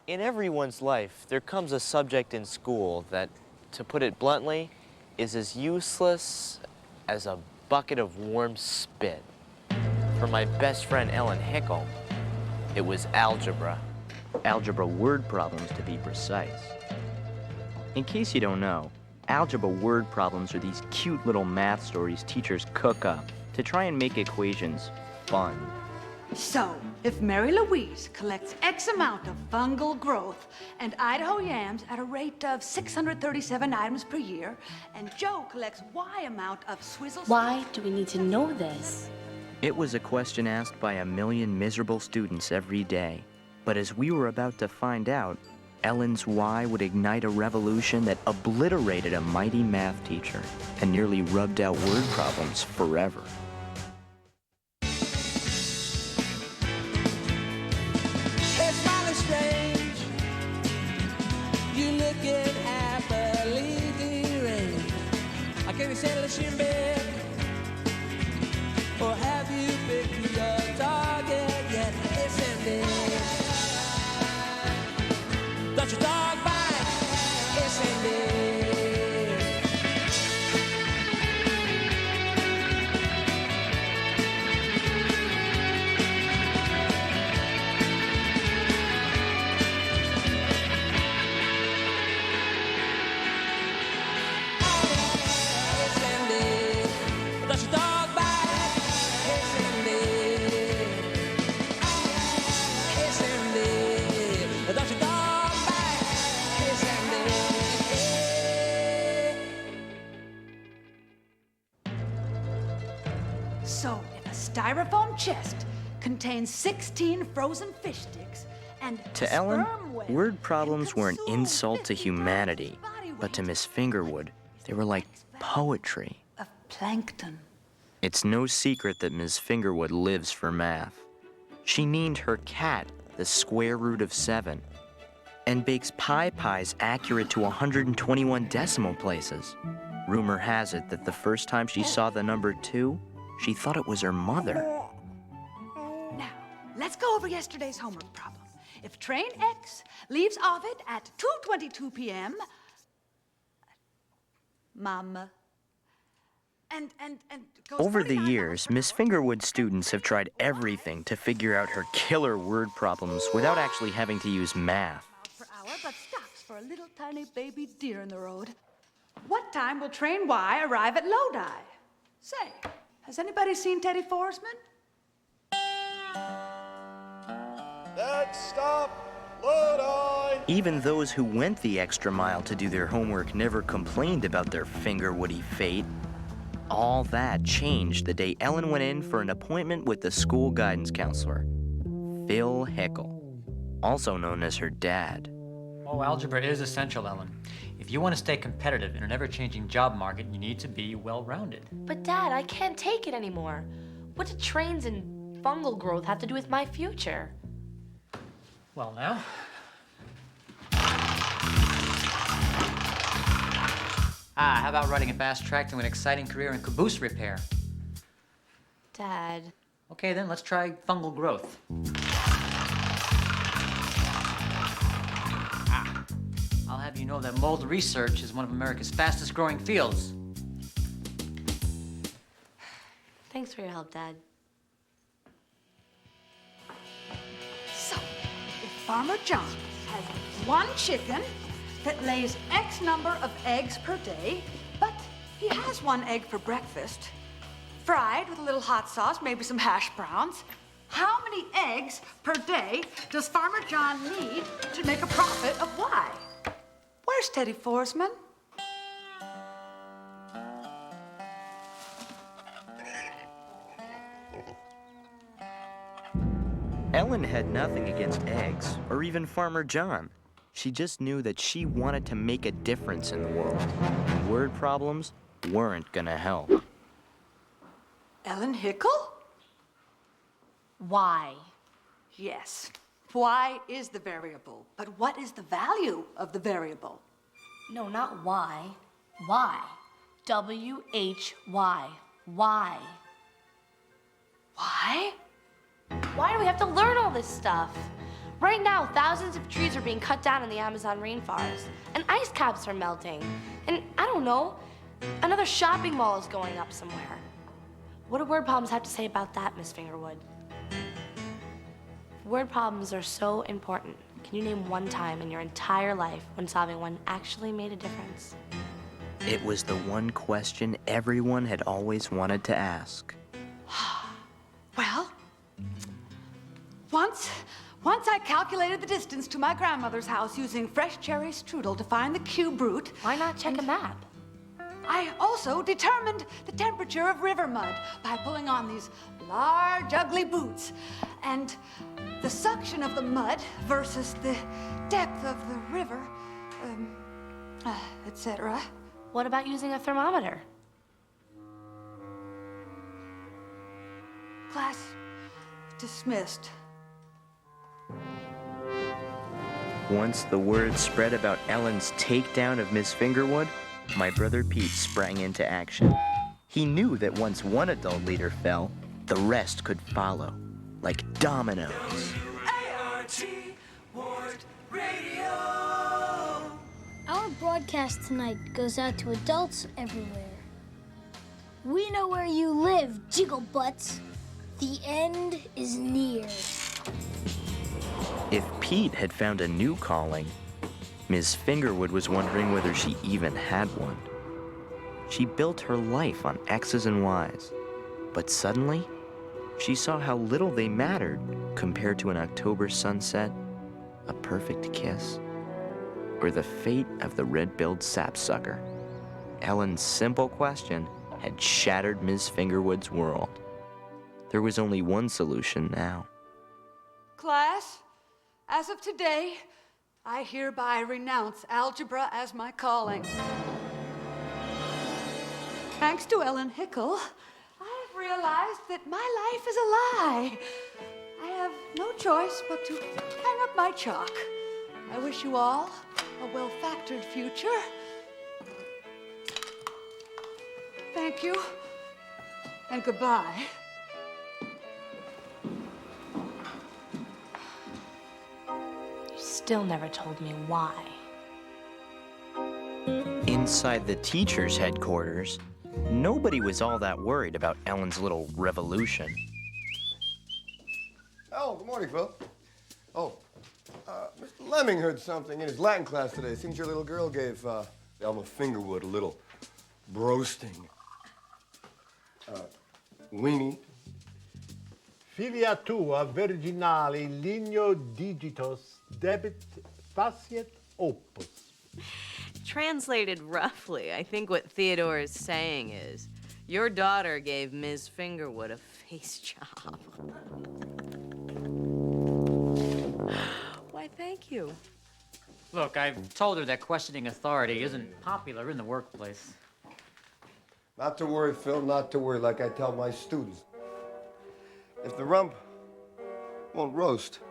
In everyone's life, there comes a subject in school that, to put it bluntly, is as useless as a bucket of warm spit. For my best friend Ellen Hickel, it was algebra. Algebra word problems, to be precise. In case you don't know, algebra word problems are these cute little math stories teachers cook up to try and make equations fun. So, if Mary Louise collects X amount of fungal growth and Idaho yams at a rate of 637 items per year, and Joe collects Y amount of swizzle... Why do we need to know this? It was a question asked by a million miserable students every day. But as we were about to find out, Ellen's why would ignite a revolution that obliterated a mighty math teacher and nearly rubbed out word problems forever. Or have you picked your target yet? Don't you talk back? Yes, indeed. So, if a styrofoam chest contains 16 frozen fish sticks and To a Ellen, sperm whale word can problems were an consume insult to 50 humanity, pounds of body but to weight, Miss Fingerwood, they were like poetry. of plankton. It's no secret that Ms. Fingerwood lives for math. She named her cat the square root of 7 and bakes pie pies accurate to 121 decimal places. Rumor has it that the first time she saw the number 2, she thought it was her mother. Now, let's go over yesterday's homework problem. If train X leaves Ovid at 2:22 p.m., Mama, and goes Over the 49 years, miles per Miss hour, Fingerwood students have tried everything to figure out her killer word problems without actually having to use math. miles per hour, but stops for a little tiny baby deer in the road. What time will train Y arrive at Lodi? Say, has anybody seen Teddy Forsman? Next stop, Lodi! Even those who went the extra mile to do their homework never complained about their Fingerwoody fate. All that changed the day Ellen went in for an appointment with the school guidance counselor, Phil Hickel, also known as her dad. Oh, algebra is essential, Ellen. If you want to stay competitive in an ever-changing job market, you need to be well-rounded. But Dad, I can't take it anymore. What do trains and fungal growth have to do with my future? Well, now. How about writing a fast track to an exciting career in caboose repair? Dad. Okay, then let's try fungal growth. I'll have you know that mold research is one of America's fastest growing fields. Thanks for your help, Dad. So, if Farmer John has one chicken that lays X number of eggs per day, but he has one egg for breakfast, fried with a little hot sauce, maybe some hash browns, how many eggs per day does Farmer John need to make a profit of Y? Where's Teddy Forsman? Ellen had nothing against eggs or even Farmer John. She just knew that she wanted to make a difference in the world, and word problems weren't gonna help. Ellen Hickel? Why? Yes. Y is the variable, but what is the value of the variable? No, not why. Why? W-H-Y. Why? Why? Why do we have to learn all this stuff? Right now, thousands of trees are being cut down in the Amazon rainforest, and ice caps are melting. And I don't know, another shopping mall is going up somewhere. What do word problems have to say about that, Miss Fingerwood? Word problems are so important. Can you name one time in your entire life when solving one actually made a difference? It was the one question everyone had always wanted to ask. Well, once I calculated the distance to my grandmother's house using fresh cherry strudel to find the cube root. Why not check a map? I also determined the temperature of river mud by pulling on these large, ugly boots. And the suction of the mud versus the depth of the river, etc. What about using a thermometer? Class dismissed. Once the word spread about Ellen's takedown of Miss Fingerwood, my brother Pete sprang into action. He knew that once one adult leader fell, the rest could follow, like dominoes. Our broadcast tonight goes out to adults everywhere. We know where you live, Jigglebutts. The end is near. If Pete had found a new calling, Miss Fingerwood was wondering whether she even had one. She built her life on X's and Y's, but suddenly, she saw how little they mattered compared to an October sunset, a perfect kiss, or the fate of the red-billed sapsucker. Ellen's simple question had shattered Miss Fingerwood's world. There was only one solution now. Class, as of today, I hereby renounce algebra as my calling. Thanks to Ellen Hickle, I've realized that my life is a lie. I have no choice but to hang up my chalk. I wish you all a well-factored future. Thank you, and goodbye. You still never told me why. Inside the teacher's headquarters, nobody was all that worried about Ellen's little revolution. Oh, good morning, Phil. Oh, Mr. Lemming heard something in his Latin class today. Seems your little girl gave Elma Fingerwood a little roasting. Weenie. Filia tua virginali ligno digitos debit faciet opus. Translated roughly, I think what Theodore is saying is, your daughter gave Ms. Fingerwood a face job. Why, thank you. Look, I've told her that questioning authority isn't popular in the workplace. Not to worry, Phil, not to worry, like I tell my students. If the rump won't roast,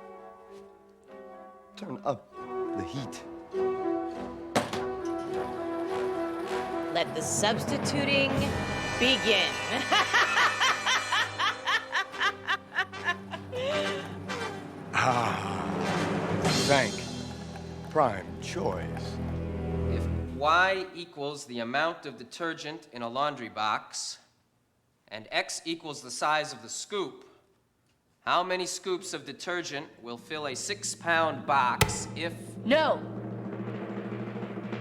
turn up the heat. Let the substituting begin. Thank prime choice. If Y equals the amount of detergent in a laundry box, and X equals the size of the scoop, how many scoops of detergent will fill a 6-pound box if... No!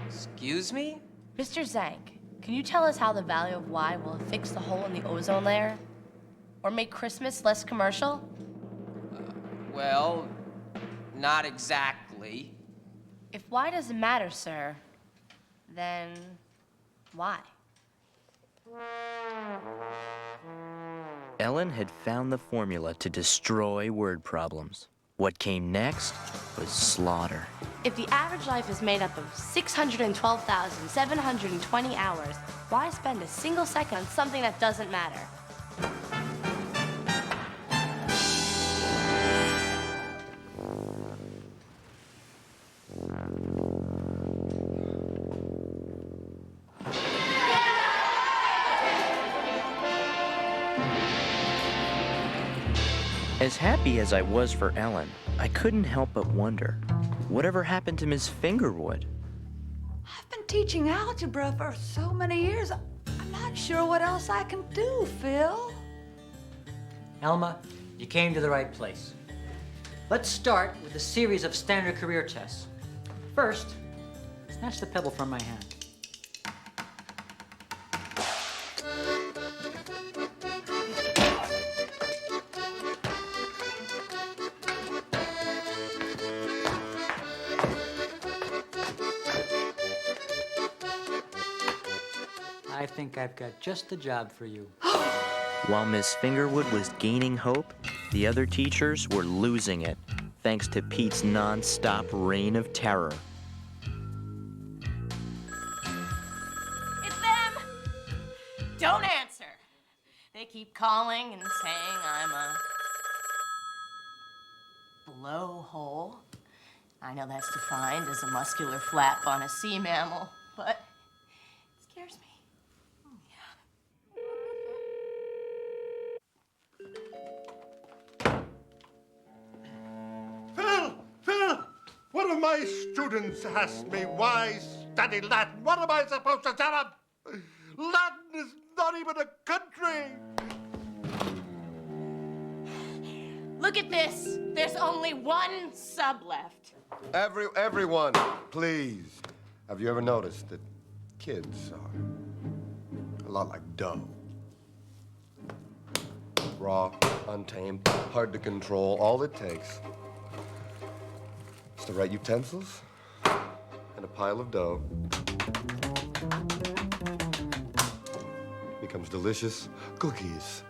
Excuse me? Mr. Zank, can you tell us how the value of Y will fix the hole in the ozone layer? Or make Christmas less commercial? Well, not exactly. If Y doesn't matter, sir, then why? Ellen had found the formula to destroy word problems. What came next was slaughter. If the average life is made up of 612,720 hours, why spend a single second on something that doesn't matter? As happy as I was for Ellen, I couldn't help but wonder, whatever happened to Miss Fingerwood? I've been teaching algebra for so many years. I'm not sure what else I can do, Phil. Elma, you came to the right place. Let's start with a series of standard career tests. First, snatch the pebble from my hand. I think I've got just the job for you. While Miss Fingerwood was gaining hope, the other teachers were losing it, thanks to Pete's non-stop reign of terror. It's them! Don't answer. They keep calling and saying I'm a blowhole. I know that's defined as a muscular flap on a sea mammal, but it scares me. Phil! One of my students asked me why study Latin. What am I supposed to tell him? Latin is not even a country. Look at this. There's only one sub left. Everyone, please. Have you ever noticed that kids are a lot like dough? Raw, untamed, hard to control. All it takes is the right utensils and a pile of dough. Becomes delicious cookies.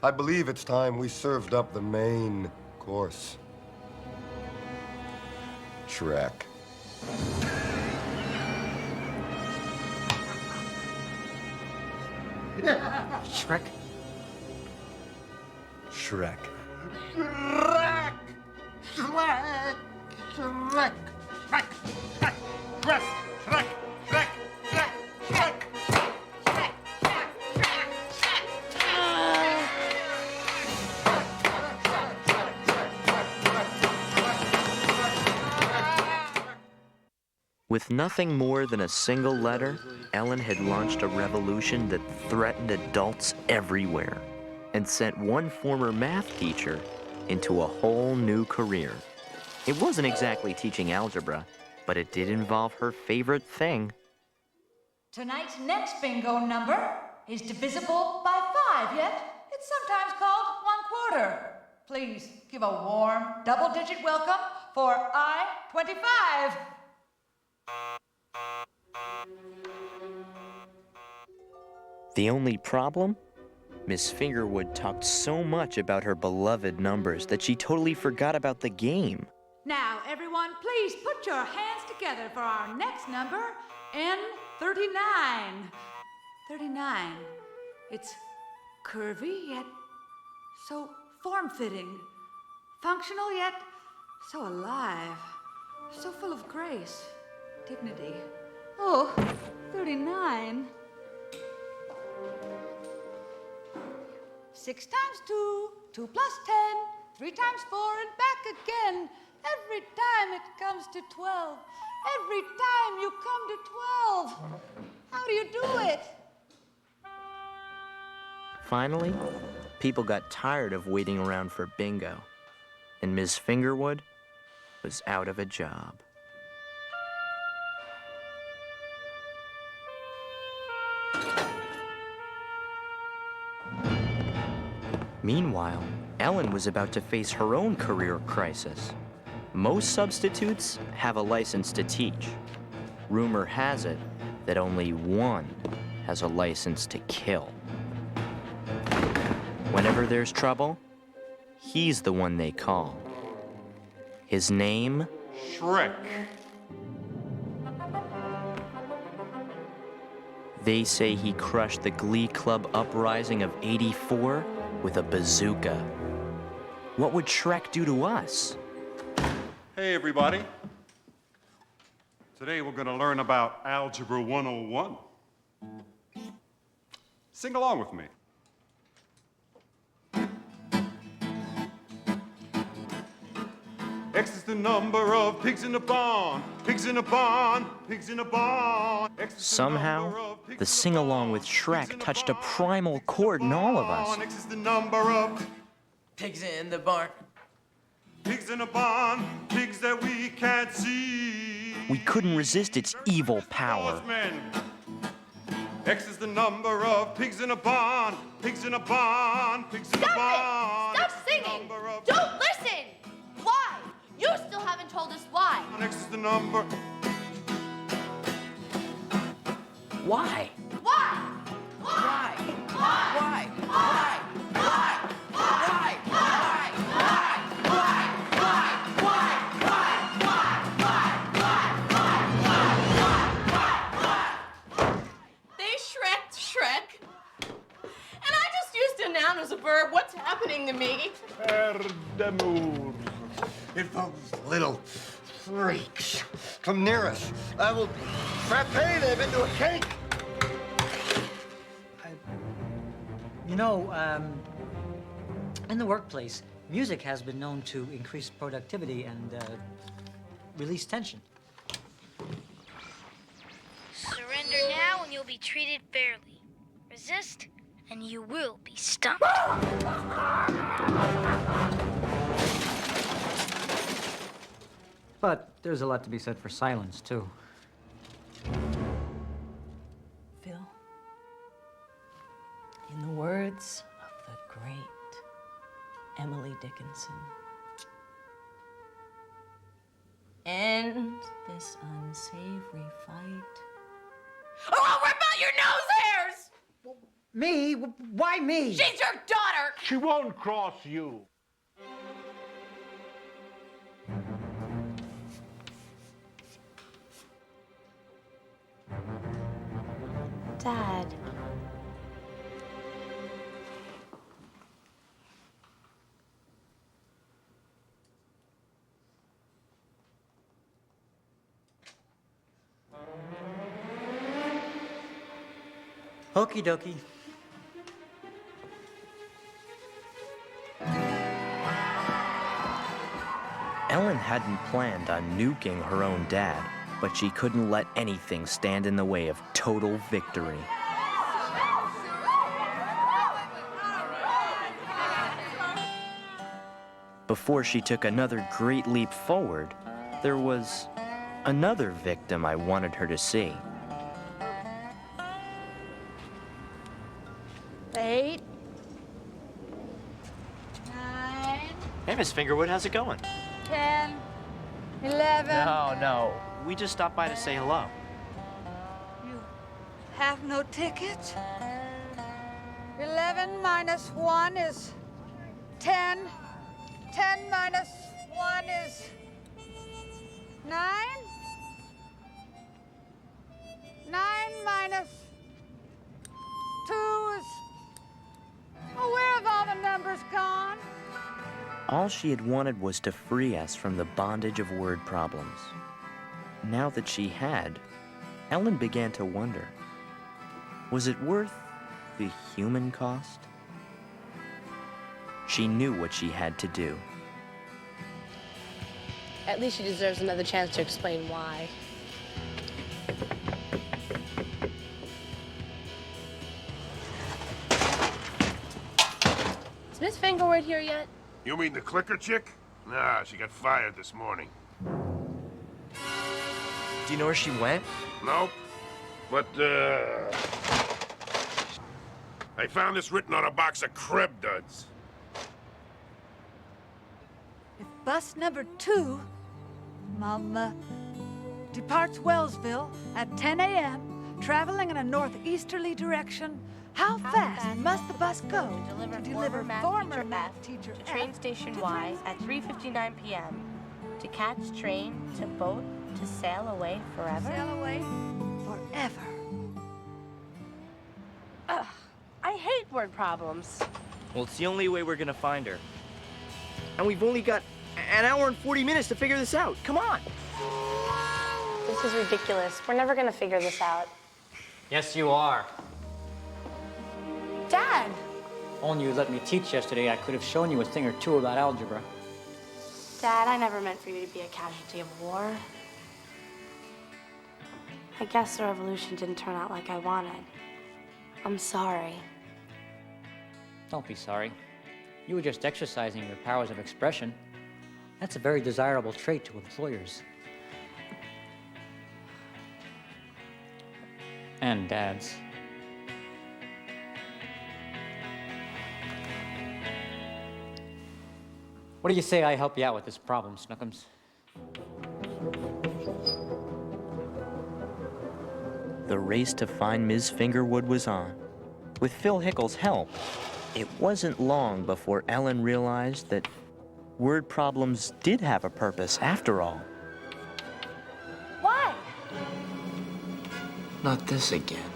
I believe it's time we served up the main course. Shrek. Shrek? Shrek. Shrek! Shrek! Shrek! Shrek! Shrek! Shrek! Shrek! Shrek! Shrek! Shrek! With nothing more than a single letter, Ellen had launched a revolution that threatened adults everywhere and sent one former math teacher into a whole new career. It wasn't exactly teaching algebra, but it did involve her favorite thing. Tonight's next bingo number is divisible by 5, yet it's sometimes called 1/4. Please give a warm, double-digit welcome for I-25. The only problem? Miss Fingerwood talked so much about her beloved numbers that she totally forgot about the game. Now, everyone, please put your hands together for our next number, N39. 39. It's curvy, yet so form-fitting. Functional, yet so alive. So full of grace, dignity. Oh, 39. 6 times 2, 2 plus 10, 3 times 4, and back again. Every time it comes to 12. Every time you come to 12. How do you do it? Finally, people got tired of waiting around for bingo, and Miss Fingerwood was out of a job. Meanwhile, Ellen was about to face her own career crisis. Most substitutes have a license to teach. Rumor has it that only one has a license to kill. Whenever there's trouble, he's the one they call. His name? Shrek. They say he crushed the Glee Club uprising of '84 with a bazooka. What would Shrek do to us? Hey, everybody. Today we're going to learn about Algebra 101. Sing along with me. X is the number of pigs in a barn. Pigs in a barn. Pigs in a barn. X is the Somehow, number of pigs the in a sing-along barn. with Pigs Shrek in a touched a barn. primal chord in all of us. X is the number of Pigs in the barn. pigs in a barn. Pigs that we can't see. We couldn't resist its evil power. Horsemen. X is the number of pigs in a barn. Pigs in a barn. Pigs in a Stop barn. it! Stop X is the singing! number of- Don't listen! Why? You still haven't told us why. X is the number. Why? Why? Why? Why? Why? They shreked Shrek. And I just used a noun as a verb. What's happening to me? Perdemur. If those little freaks come near us, I will frappe them into a cake. You know, in the workplace, music has been known to increase productivity and release tension. Surrender now and you'll be treated fairly. Resist and you will be stumped. But there's a lot to be said for silence, too. Phil, in the words of the great Emily Dickinson, end this unsavory fight, or I'll rip out your nose hairs! Me? Why me? She's your daughter! She won't cross you. Dad. Okie dokie. Ellen hadn't planned on nuking her own dad, but she couldn't let anything stand in the way of total victory. Before she took another great leap forward, there was another victim I wanted her to see. 8, 9, Hey, Miss Fingerwood, how's it going? 10, 11. No. We just stopped by to say hello. You have no ticket? 11 minus 1 is 10. 10 minus 1 is 9. 9 minus 2 is... Oh, where have all the numbers gone? All she had wanted was to free us from the bondage of word problems. Now that she had, Ellen began to wonder, was it worth the human cost? She knew what she had to do. At least she deserves another chance to explain why. Is Miss Fingerwood here yet? You mean the clicker chick? Nah, she got fired this morning. Do you know where she went? Nope. But, I found this written on a box of crib duds. If bus number 2, Mama, departs Wellsville at 10 a.m., traveling in a northeasterly direction, how fast must the bus go to deliver former math teacher to train station Y at 3:59 p.m. to catch train to boat to sail away forever? Sail away forever. Ugh, I hate word problems. Well, it's the only way we're gonna find her. And we've only got an hour and 40 minutes to figure this out. Come on. This is ridiculous. We're never gonna figure this out. Yes, you are. Dad! Only you let me teach yesterday, I could have shown you a thing or two about algebra. Dad, I never meant for you to be a casualty of war. I guess the revolution didn't turn out like I wanted. I'm sorry. Don't be sorry. You were just exercising your powers of expression. That's a very desirable trait to employers. And dads. What do you say I help you out with this problem, Snookums? The race to find Ms. Fingerwood was on. With Phil Hickle's help, it wasn't long before Ellen realized that word problems did have a purpose after all. Why? Not this again.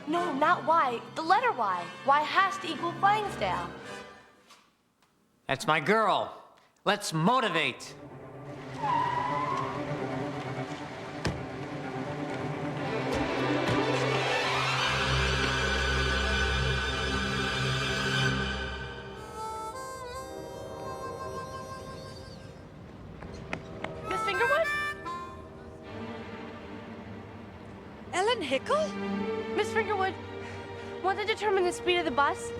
No, not why. The letter Y. Y has to equal Flangsdale. That's my girl. Let's motivate. Miss Fingerwood? Ellen Hickle? Miss Fingerwood, want to determine the speed of the bus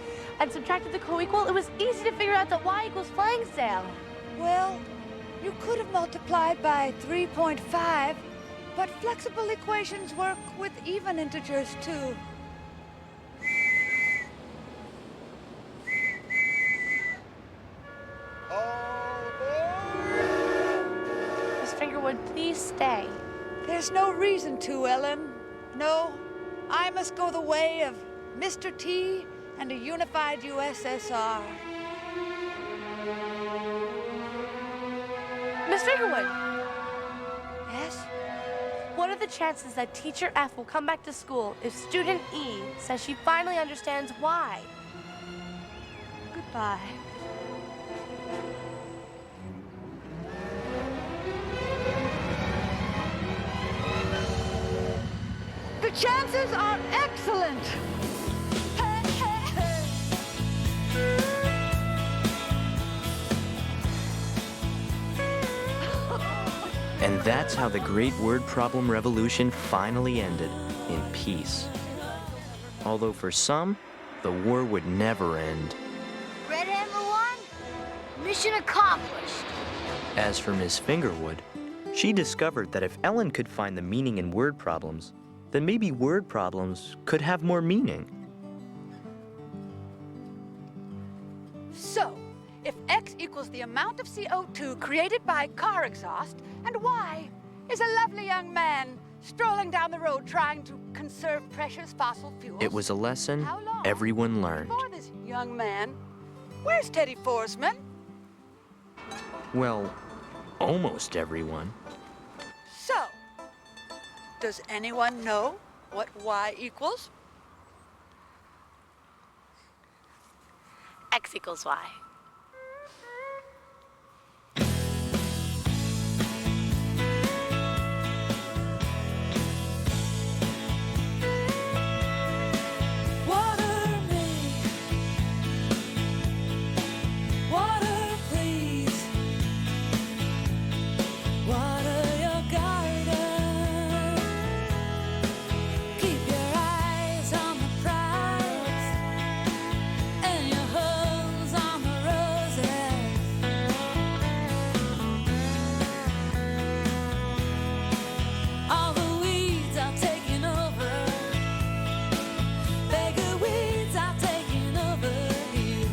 and subtracted the co-equal, it was easy to figure out that Y equals Flangsdale. Well, you could have multiplied by 3.5, but flexible equations work with even integers too. Miss Fingerwood, please stay. There's no reason to, Ellen. No, I must go the way of Mr. T and a unified USSR. Miss Fingerwood, Yes? what are the chances that teacher F will come back to school if student E says she finally understands why? Goodbye. The chances are excellent. And that's how the great word problem revolution finally ended, in peace. Although for some, the war would never end. Red Hammer 1, mission accomplished. As for Miss Fingerwood, she discovered that if Ellen could find the meaning in word problems, then maybe word problems could have more meaning. So, if X equals the amount of CO2 created by car exhaust, and Y is a lovely young man strolling down the road trying to conserve precious fossil fuels. It was a lesson How long everyone learned. For this young man, where's Teddy Forsman? Well, almost everyone. So, does anyone know what Y equals? X equals Y. Water me, water please, water your garden. Keep your eyes on the prize and your hopes on the roses. All the weeds are taking over. Beggar weeds are taking over here.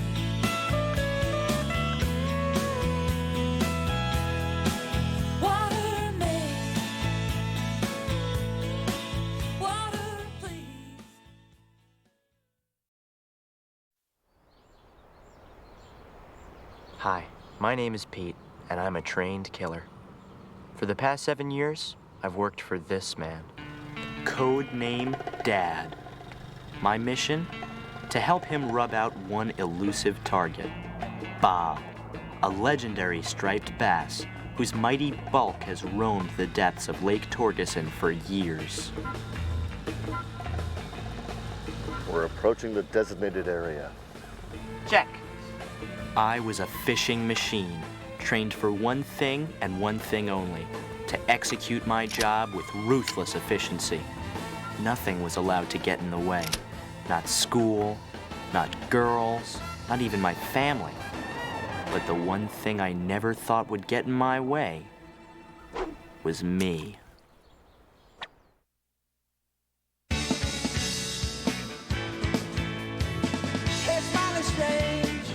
Water me, water please. Hi, my name is Pete, and I'm a trained killer. For the past 7 years, I've worked for this man. Code name Dad. My mission? To help him rub out one elusive target. Bob, a legendary striped bass whose mighty bulk has roamed the depths of Lake Torgeson for years. We're approaching the designated area. Check. I was a fishing machine, trained for one thing and one thing only, to execute my job with ruthless efficiency. Nothing was allowed to get in the way. Not school, not girls, not even my family. But the one thing I never thought would get in my way was me. It's mighty strange.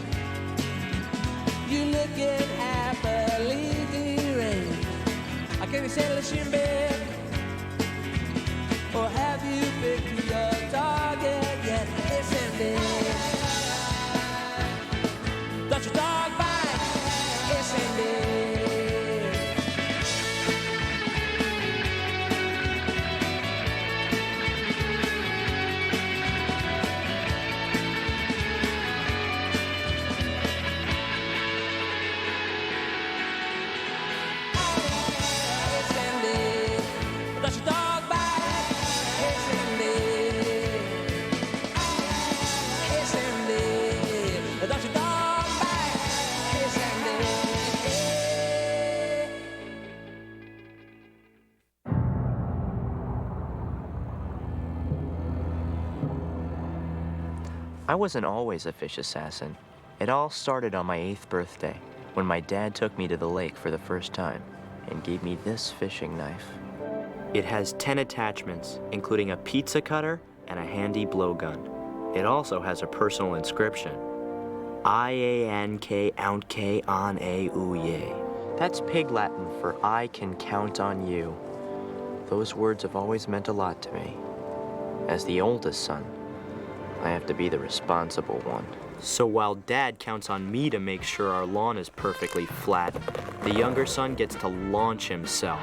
You looking happily deranged. I can't be settled in bed. Or have you picked your target yet? Listen, dear. Don't your dog bite? Listen, dear. I wasn't always a fish assassin. It all started on my 8th birthday, when my dad took me to the lake for the first time and gave me this fishing knife. It has 10 attachments, including a pizza cutter and a handy blowgun. It also has a personal inscription. I-A-N-K ount K on a ooye. That's Pig Latin for I can count on you. Those words have always meant a lot to me. As the oldest son, I have to be the responsible one. So while Dad counts on me to make sure our lawn is perfectly flat, the younger son gets to launch himself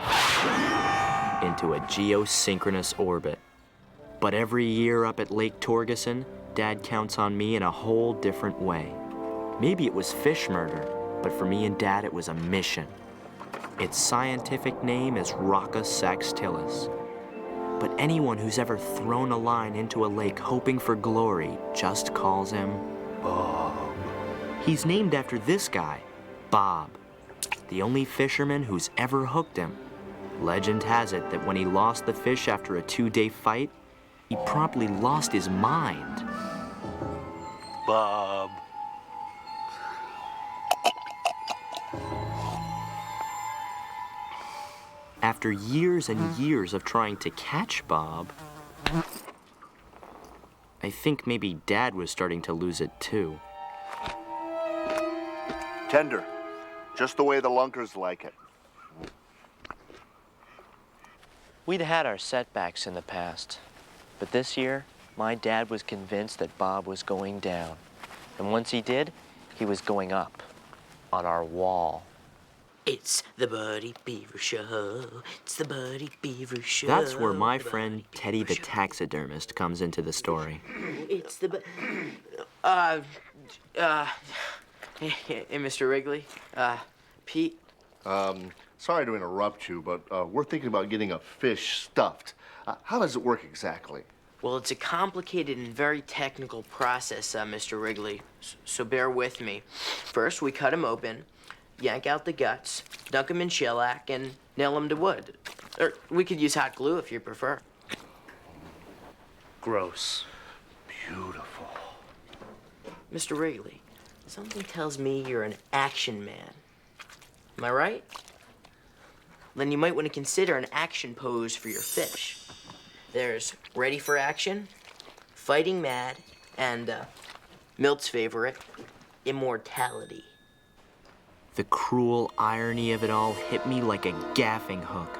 into a geosynchronous orbit. But every year up at Lake Torgeson, Dad counts on me in a whole different way. Maybe it was fish murder, but for me and Dad it was a mission. Its scientific name is Rocca saxtilis. But anyone who's ever thrown a line into a lake hoping for glory just calls him Bob. He's named after this guy, Bob, the only fisherman who's ever hooked him. Legend has it that when he lost the fish after a 2-day fight, he promptly lost his mind. Bob. After years and years of trying to catch Bob, I think maybe Dad was starting to lose it too. Tender. Just the way the lunkers like it. We'd had our setbacks in the past, but this year, my dad was convinced that Bob was going down. And once he did, he was going up on our wall. It's the Buddy Beaver Show. It's the Buddy Beaver Show. That's where my friend Teddy the taxidermist comes into the story. It's the hey, Mr. Wrigley. Pete. Sorry to interrupt you, but we're thinking about getting a fish stuffed. How does it work exactly? Well, it's a complicated and very technical process, Mr. Wrigley. So bear with me. First, we cut him open, yank out the guts, dunk him in shellac, and nail him to wood. Or we could use hot glue if you prefer. Gross. Beautiful. Mr. Wrigley, something tells me you're an action man. Am I right? Then you might want to consider an action pose for your fish. There's ready for action, fighting mad, and Milt's favorite, immortality. The cruel irony of it all hit me like a gaffing hook.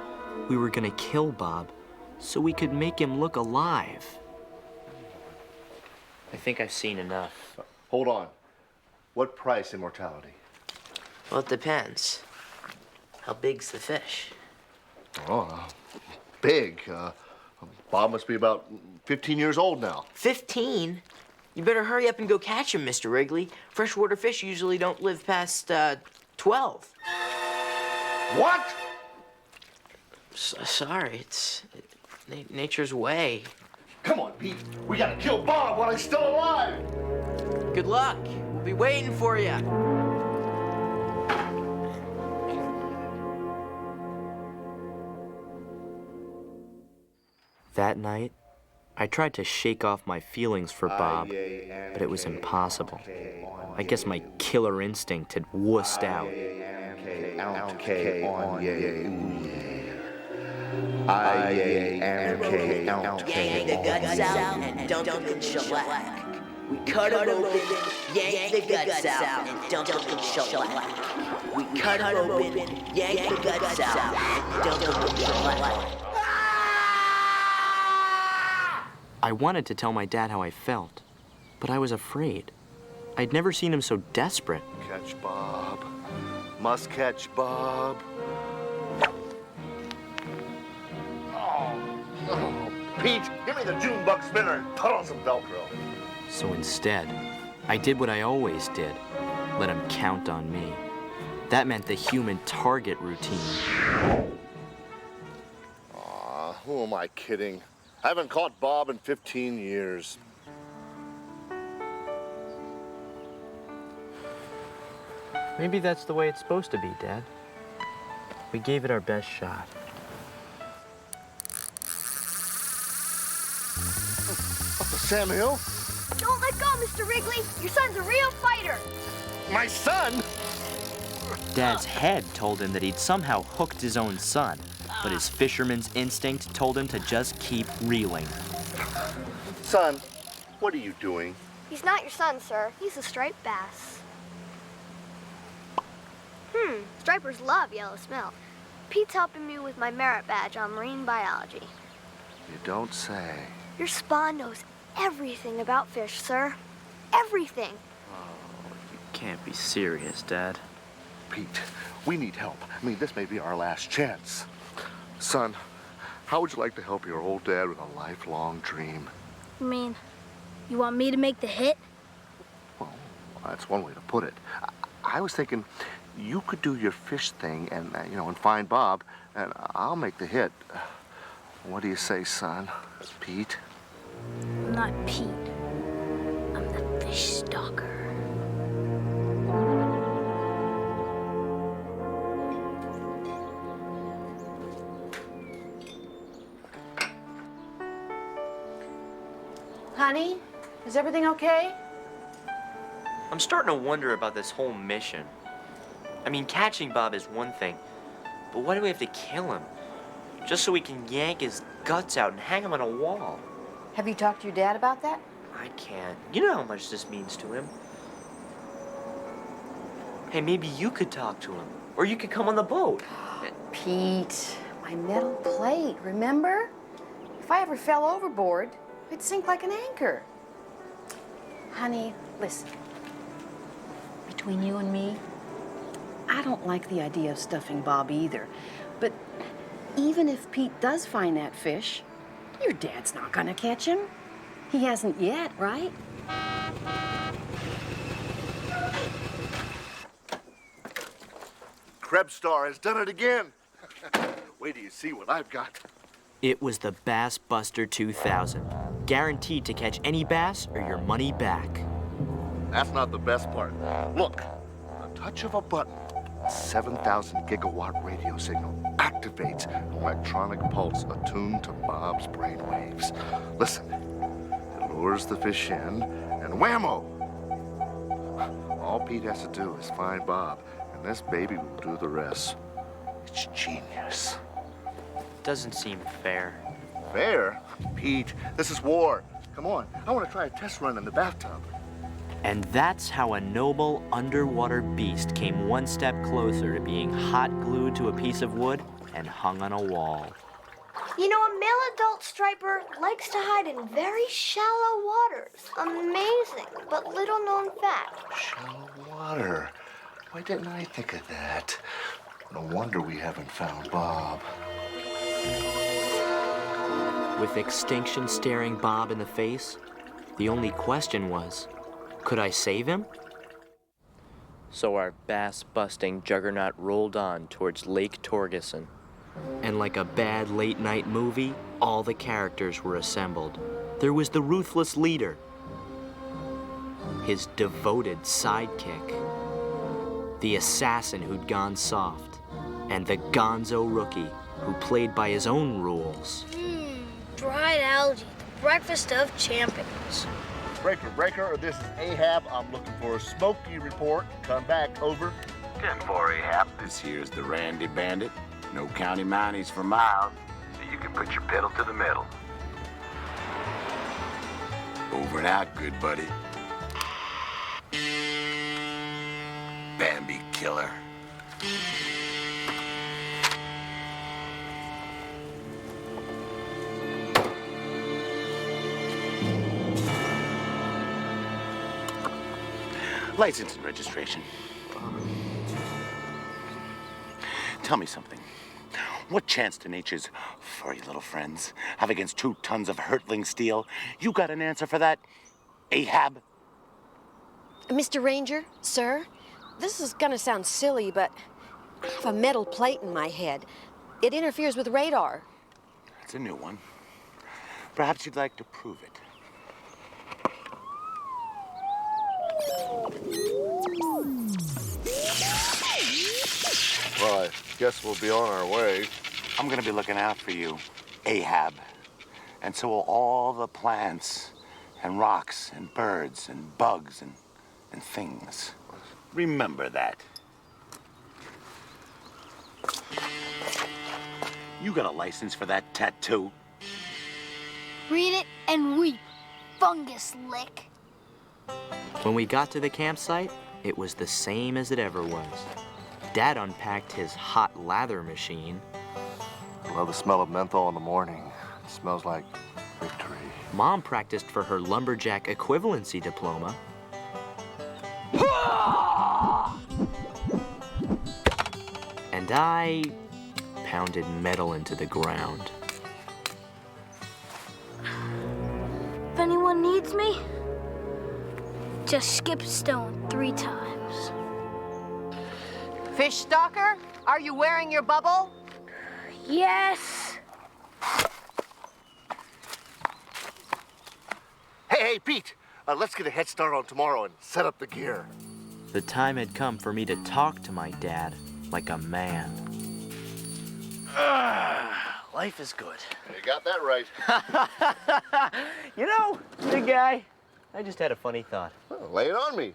We were gonna kill Bob so we could make him look alive. I think I've seen enough. Hold on. What price immortality? Well, it depends. How big's the fish? Oh, big. Bob must be about 15 years old now. 15? You better hurry up and go catch him, Mr. Wrigley. Freshwater fish usually don't live past 12. What? Sorry, it's nature's way. Come on, Pete. We gotta kill Bob while he's still alive. Good luck. We'll be waiting for you. That night, I tried to shake off my feelings for Bob, but it was impossible. I guess my killer instinct had wussed out. Yank the guts out and dump them in shellac. We cut them open, yank the guts out and dump them in shellac. We cut them open, yank the guts out and dump them in shellac. I wanted to tell my dad how I felt, but I was afraid. I'd never seen him so desperate. Catch Bob. Must catch Bob. Oh, Pete, give me the June bug spinner and put on some Velcro. So instead, I did what I always did. Let him count on me. That meant the human target routine. Aw, who am I kidding? I haven't caught Bob in 15 years. Maybe that's the way it's supposed to be, Dad. We gave it our best shot. Sam Hill? Don't let go, Mr. Wrigley. Your son's a real fighter. My son? Dad's head told him that he'd somehow hooked his own son, but his fisherman's instinct told him to just keep reeling. Son, what are you doing? He's not your son, sir. He's a striped bass. Stripers love yellow smelt. Pete's helping me with my merit badge on marine biology. You don't say. Your spawn knows everything about fish, sir. Everything. You can't be serious, Dad. Pete, we need help. I mean, this may be our last chance. Son, how would you like to help your old dad with a lifelong dream? You mean, you want me to make the hit? Well, that's one way to put it. I was thinking you could do your fish thing and, and find Bob, and I'll make the hit. What do you say, son? Pete? I'm not Pete. I'm the fish stalker. Honey, is everything okay? I'm starting to wonder about this whole mission. I mean, catching Bob is one thing, but why do we have to kill him? Just so we can yank his guts out and hang him on a wall. Have you talked to your dad about that? I can't. You know how much this means to him. Hey, maybe you could talk to him. Or you could come on the boat. Pete, my metal plate, remember? If I ever fell overboard, I'd sink like an anchor. Honey, listen. Between you and me, I don't like the idea of stuffing Bob either. But even if Pete does find that fish, your dad's not gonna catch him. He hasn't yet, right? Krebstar has done it again. Wait till you see what I've got. It was the Bass Buster 2000. Guaranteed to catch any bass or your money back. That's not the best part. Look, a touch of a button, 7,000 gigawatt radio signal activates an electronic pulse attuned to Bob's brainwaves. Listen, it lures the fish in, and whammo! All Pete has to do is find Bob, and this baby will do the rest. It's genius. Doesn't seem fair. Fair? Pete, this is war. Come on, I want to try a test run in the bathtub. And that's how a noble underwater beast came one step closer to being hot glued to a piece of wood and hung on a wall. You know, a male adult striper likes to hide in very shallow waters. Amazing, but little known fact. Shallow water. Why didn't I think of that? No wonder we haven't found Bob. With extinction staring Bob in the face, the only question was, could I save him? So our bass-busting juggernaut rolled on towards Lake Torgeson. And like a bad late-night movie, all the characters were assembled. There was the ruthless leader, his devoted sidekick, the assassin who'd gone soft, and the gonzo rookie who played by his own rules. fried algae, the breakfast of champions. Breaker, this is Ahab. I'm looking for a Smokey report. Come back, over. 10-4 Ahab. This here's the Randy Bandit. No county monies for miles, so you can put your pedal to the metal. Over and out, good buddy. Bambi killer. License and registration. Tell me something. What chance do nature's furry little friends have against 2 tons of hurtling steel? You got an answer for that, Ahab? Mr. Ranger, sir, this is gonna sound silly, but I have a metal plate in my head. It interferes with radar. It's a new one. Perhaps you'd like to prove it. Well, I guess we'll be on our way. I'm gonna be looking out for you, Ahab. And so will all the plants and rocks and birds and bugs and things. Remember that. You got a license for that tattoo? Read it and weep, fungus lick. When we got to the campsite, it was the same as it ever was. Dad unpacked his hot lather machine. I love the smell of menthol in the morning. It smells like victory. Mom practiced for her lumberjack equivalency diploma. And I pounded metal into the ground. If anyone needs me, just skip a stone 3 times. Fish stalker, are you wearing your bubble? Yes. Hey, Pete, let's get a head start on tomorrow and set up the gear. The time had come for me to talk to my dad like a man. Life is good. You got that right. You know, big guy, I just had a funny thought. Well, lay it on me.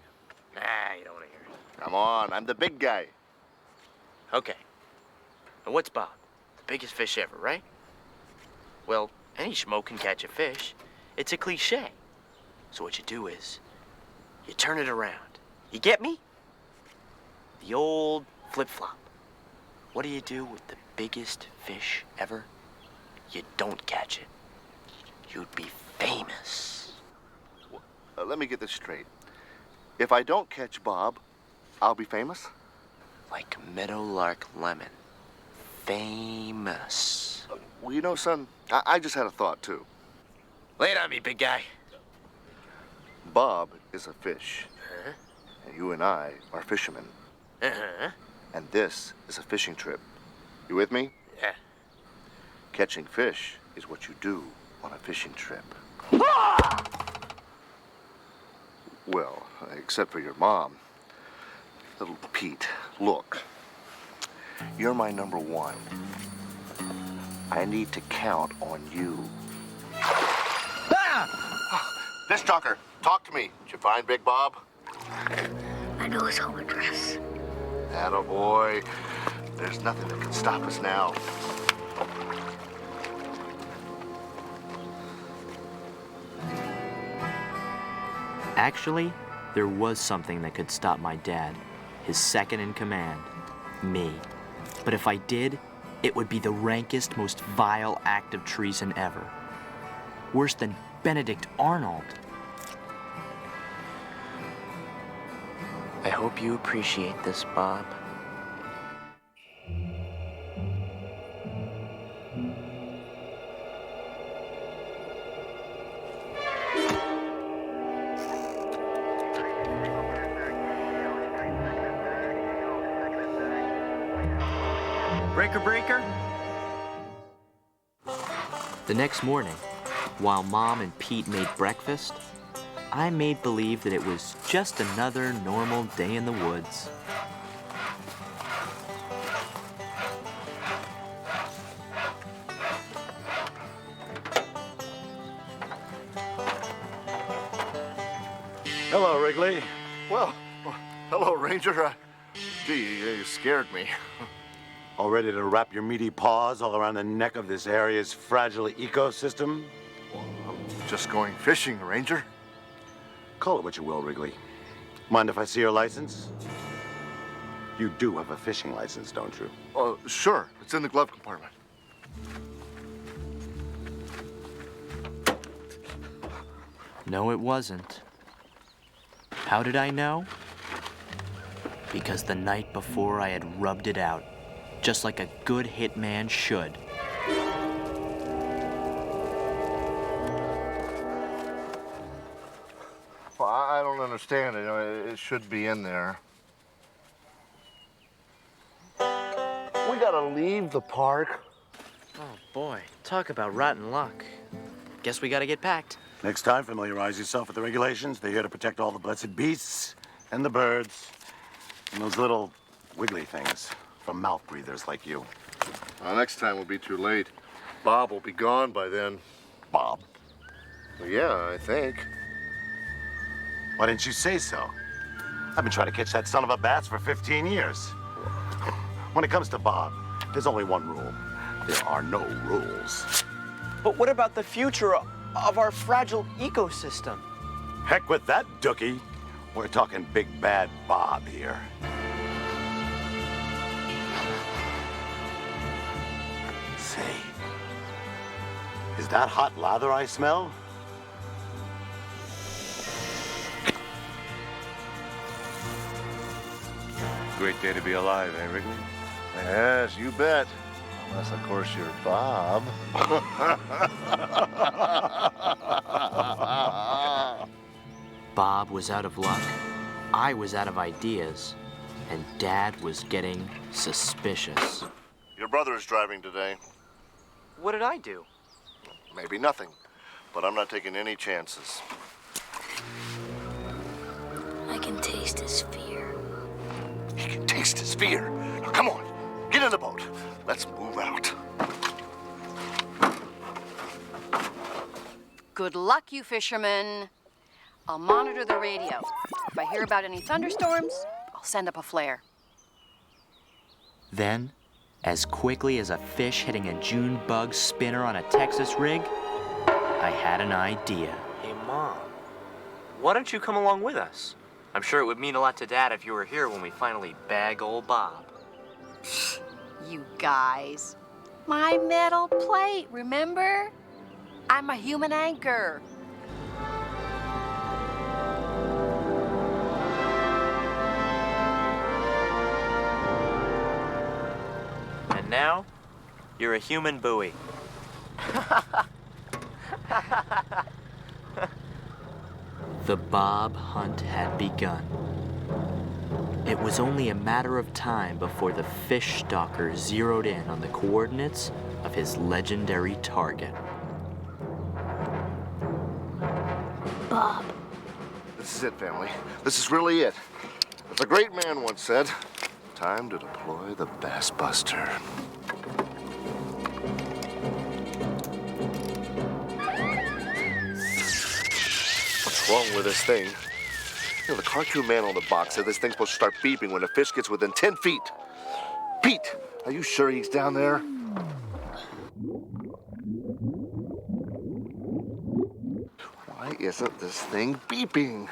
Nah, you don't want to hear it. Come on, I'm the big guy. Okay. And what's Bob? The biggest fish ever, right? Well, any schmo can catch a fish. It's a cliche. So what you do is, you turn it around. You get me? The old flip-flop. What do you do with the biggest fish ever? You don't catch it. You'd be famous. Let me get this straight. If I don't catch Bob, I'll be famous? Like Meadowlark Lemon. Famous. Well, you know, son, I just had a thought, too. Lay it on me, big guy. Bob is a fish. And you and I are fishermen. And this is a fishing trip. You with me? Yeah. Catching fish is what you do on a fishing trip. Well, except for your mom. Little Pete, look. You're my number 1. I need to count on you. Fish talker, talk to me. Did you find Big Bob? I know his home address. Attaboy. There's nothing that can stop us now. Actually, there was something that could stop my dad, his second in command, me. But if I did, it would be the rankest, most vile act of treason ever. Worse than Benedict Arnold. I hope you appreciate this, Bob. Breaker. The next morning, while Mom and Pete made breakfast, I made believe that it was just another normal day in the woods. Hello, Wrigley. Well, hello, Ranger. Gee, you scared me. All ready to wrap your meaty paws all around the neck of this area's fragile ecosystem? I'm just going fishing, Ranger. Call it what you will, Wrigley. Mind if I see your license? You do have a fishing license, don't you? Sure. It's in the glove compartment. No, it wasn't. How did I know? Because the night before I had rubbed it out, just like a good hitman should. Well, I don't understand it. You know, it should be in there. We gotta leave the park. Oh boy, talk about rotten luck. Guess we gotta get packed. Next time, familiarize yourself with the regulations. They're here to protect all the blessed beasts and the birds and those little wiggly things from mouth breathers like you. Next time will be too late. Bob will be gone by then. Bob? Well, yeah, I think. Why didn't you say so? I've been trying to catch that son of a bass for 15 years. When it comes to Bob, there's only one rule. There are no rules. But what about the future of our fragile ecosystem? Heck with that, Dookie. We're talking big bad Bob here. Say, is that hot lather I smell? Great day to be alive, eh, Wrigley? Yes, you bet. Unless, of course, you're Bob. Bob was out of luck, I was out of ideas, and Dad was getting suspicious. Your brother is driving today. What did I do? Maybe nothing, but I'm not taking any chances. I can taste his fear. He can taste his fear. Now, come on, get in the boat. Let's move out. Good luck, you fishermen. I'll monitor the radio. If I hear about any thunderstorms, I'll send up a flare. Then, as quickly as a fish hitting a June bug spinner on a Texas rig, I had an idea. Hey, Mom, why don't you come along with us? I'm sure it would mean a lot to Dad if you were here when we finally bag old Bob. You guys. My metal plate, remember? I'm a human anchor. And now, you're a human buoy. The Bob hunt had begun. It was only a matter of time before the fish stalker zeroed in on the coordinates of his legendary target. Bob. This is it, family. This is really it. As a great man once said, time to deploy the Bass Buster. What's wrong with this thing? You know, the cartoon man on the box said this thing's supposed to start beeping when a fish gets within 10 feet. Pete, are you sure he's down there? Why isn't this thing beeping?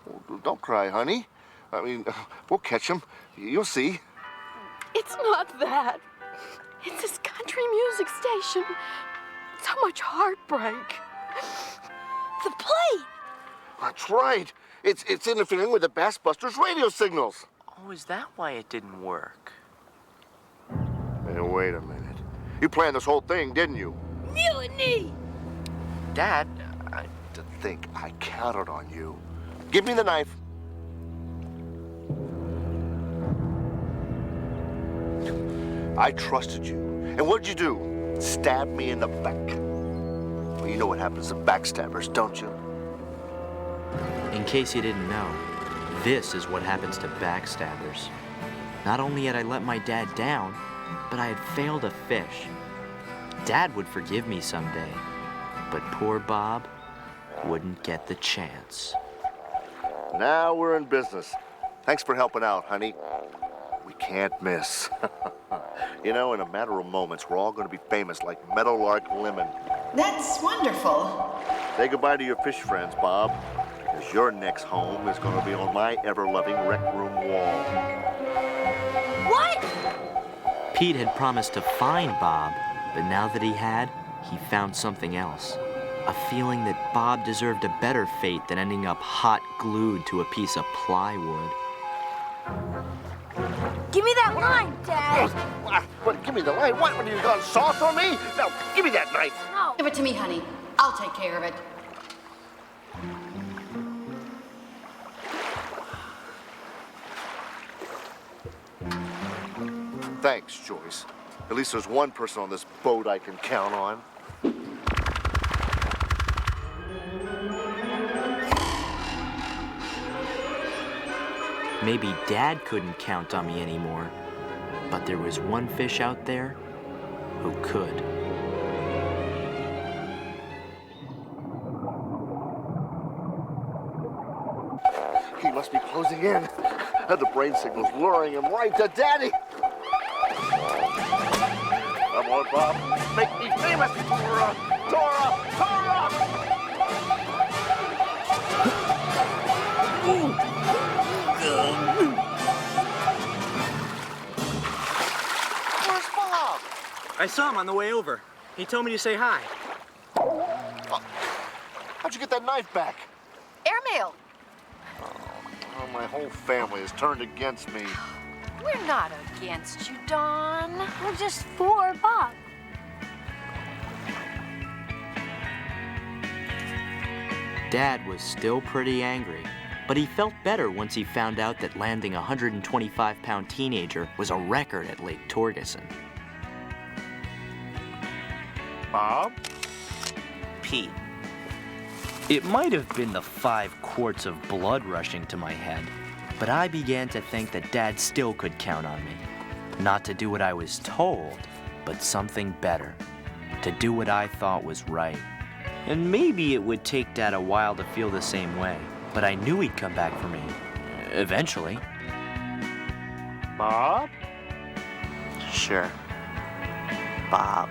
Well, don't cry, honey. I mean, we'll catch him. You'll see. It's not that. It's this country music station. So much heartbreak. The plate! That's right. It's interfering with the Bass Buster's radio signals. Oh, is that why it didn't work? Hey, wait a minute. You planned this whole thing, didn't you? Mutiny! Dad, To think I counted on you. Give me the knife. I trusted you. And what'd you do? Stab me in the back. Well, you know what happens to backstabbers, don't you? In case you didn't know, this is what happens to backstabbers. Not only had I let my dad down, but I had failed a fish. Dad would forgive me someday, But poor Bob wouldn't get the chance. Now we're in business. Thanks for helping out, honey. We can't miss. You know, in a matter of moments, we're all going to be famous like Meadowlark Lemon. That's wonderful. Say goodbye to your fish friends, Bob, because your next home is going to be on my ever-loving rec room wall. What? Pete had promised to find Bob, but now that he had, he found something else. A feeling that Bob deserved a better fate than ending up hot glued to a piece of plywood. Give me that line, Dad. What? Give me the line. What? What, you gone soft on me? No, give me that knife. No. Give it to me, honey. I'll take care of it. Thanks, Joyce. At least there's one person on this boat I can count on. Maybe Dad couldn't count on me anymore, but there was one fish out there who could. He must be closing in. And the brain signal's luring him right to Daddy. Come on, Bob. Make me famous, Tora! Tora! Tora! Where's Bob? I saw him on the way over. He told me to say hi. How'd you get that knife back? Airmail. Oh, my whole family has turned against me. We're not against you, Dawn. We're just for Bob. Dad was still pretty angry, but he felt better once he found out that landing a 125-pound teenager was a record at Lake Torgeson. Bob? Pete. It might have been the 5 quarts of blood rushing to my head, but I began to think that Dad still could count on me. Not to do what I was told, but something better. To do what I thought was right. And maybe it would take Dad a while to feel the same way, but I knew he'd come back for me. Eventually. Bob? Sure. Bob.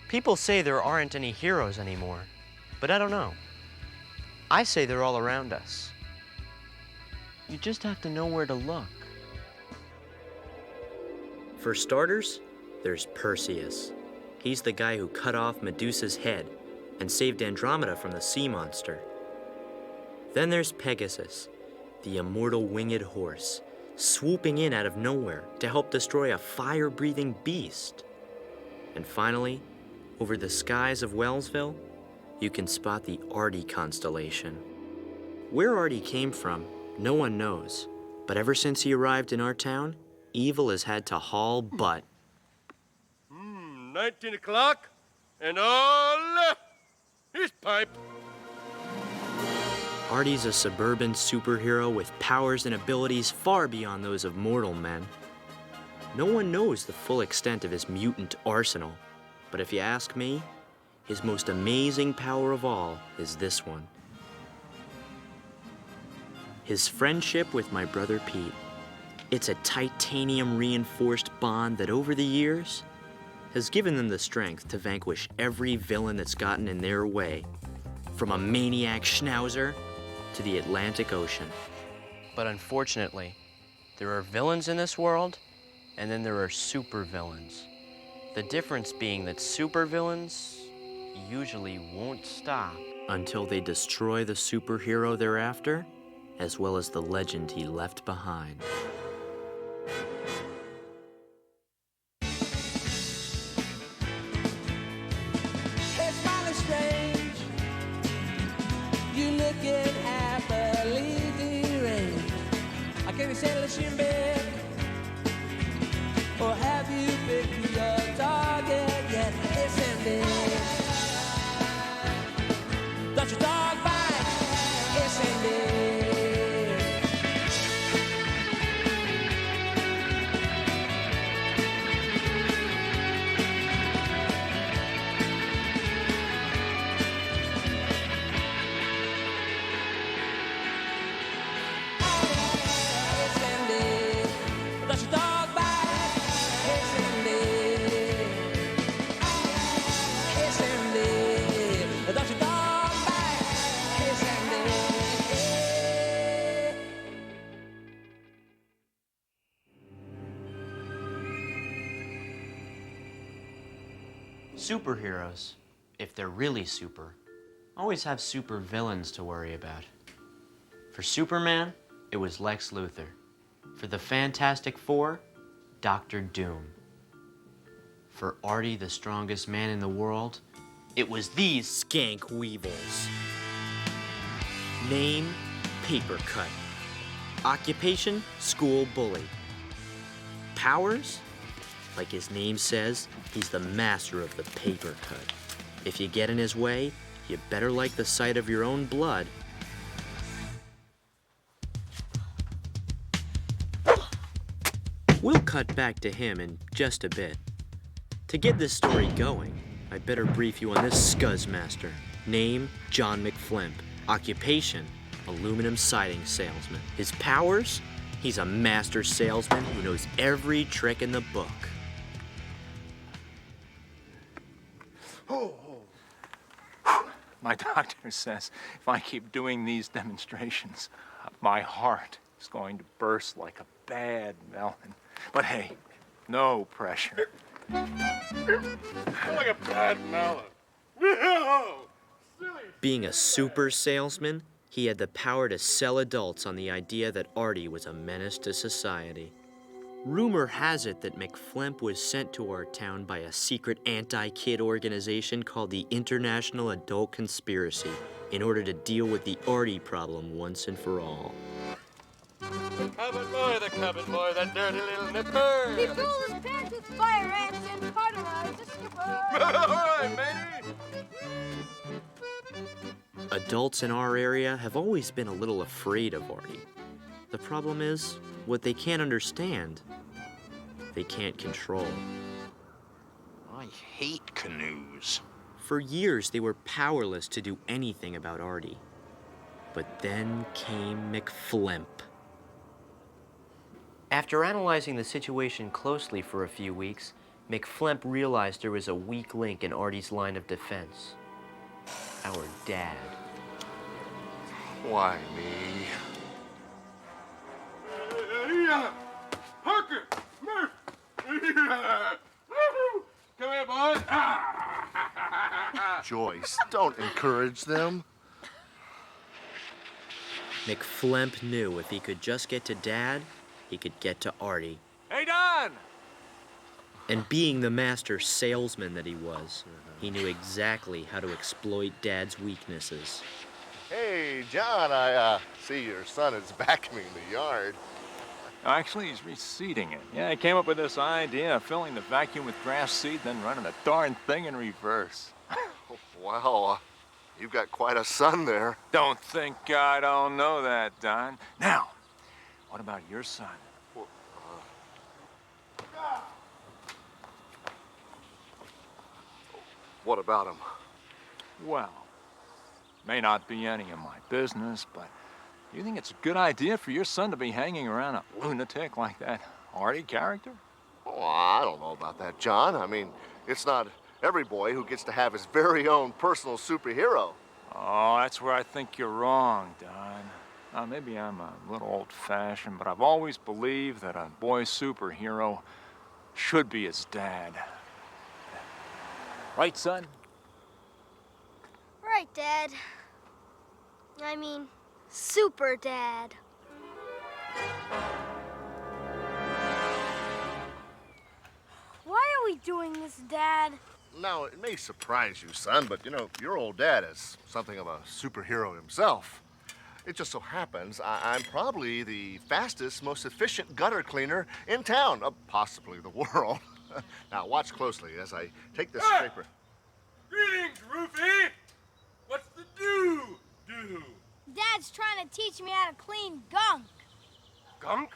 People say there aren't any heroes anymore, but I don't know. I say they're all around us. You just have to know where to look. For starters, there's Perseus. He's the guy who cut off Medusa's head and saved Andromeda from the sea monster. Then there's Pegasus, the immortal winged horse, swooping in out of nowhere to help destroy a fire-breathing beast. And finally, over the skies of Wellsville, you can spot the Artie constellation. Where Artie came from, no one knows, but ever since he arrived in our town, evil has had to haul butt. 19 o'clock, and all left. His pipe. Artie's a suburban superhero with powers and abilities far beyond those of mortal men. No one knows the full extent of his mutant arsenal, but if you ask me, his most amazing power of all is this one. His friendship with my brother Pete. It's a titanium-reinforced bond that over the years has given them the strength to vanquish every villain that's gotten in their way. from a maniac schnauzer to the Atlantic Ocean. But unfortunately, there are villains in this world, and then there are supervillains. The difference being that supervillains usually won't stop until they destroy the superhero they're after, as well as the legend he left behind. Hey, smiling strange, you looking happily deranged. Can you settle in bed? Or have you picked your target yet? It's ending. Does your dog bite? It's ending. Superheroes, if they're really super, always have super villains to worry about. For Superman, it was Lex Luthor. For the Fantastic Four, Dr. Doom. For Artie, the strongest man in the world, it was these skank weevils. Name, paper cut. Occupation, school bully. Powers? Like his name says, he's the master of the paper cut. If you get in his way, you better like the sight of your own blood. We'll cut back to him in just a bit. To get this story going, I'd better brief you on this scuzzmaster. Name, John McFlimp. Occupation, aluminum siding salesman. His powers? He's a master salesman who knows every trick in the book. My doctor says if I keep doing these demonstrations, my heart is going to burst like a bad melon. But hey, no pressure. Like a bad melon. Being a super salesman, he had the power to sell adults on the idea that Artie was a menace to society. Rumor has it that McFlimp was sent to our town by a secret anti-kid organization called the International Adult Conspiracy in order to deal with the Artie problem once and for all. The cabin boy, that dirty little nipper. He filled his pants with fire ants and cauterized the skipper. All right, matey. Adults in our area have always been a little afraid of Artie. The problem is, what they can't understand, they can't control. I hate canoes. For years, they were powerless to do anything about Artie. But then came McFlimp. After analyzing the situation closely for a few weeks, McFlimp realized there was a weak link in Artie's line of defense. Our dad. Why me? Parker! Murph! Come here, boy! Joyce, don't encourage them. McFlimp knew if he could just get to Dad, he could get to Artie. Hey, Don! And being the master salesman that he was, he knew exactly how to exploit Dad's weaknesses. Hey, John, I see your son is vacuuming the yard. Actually, he's reseeding it. Yeah, I came up with this idea of filling the vacuum with grass seed, then running the darn thing in reverse. Wow, you've got quite a son there. Don't think I don't know that, Don. Now, what about your son? What about him? Well, may not be any of my business, but you think it's a good idea for your son to be hanging around a lunatic like that Artie character? Oh, I don't know about that, John. I mean, it's not every boy who gets to have his very own personal superhero. Oh, that's where I think you're wrong, Don. Maybe I'm a little old-fashioned, but I've always believed that a boy superhero should be his dad. Right, son? Right, Dad. I mean, super Dad. Why are we doing this, Dad? Now, it may surprise you, son, but you know, your old dad is something of a superhero himself. It just so happens I'm probably the fastest, most efficient gutter cleaner in town, possibly the world. Now, watch closely as I take this scraper. Greetings, Rufy! What's the do? Dad's trying to teach me how to clean gunk. Gunk?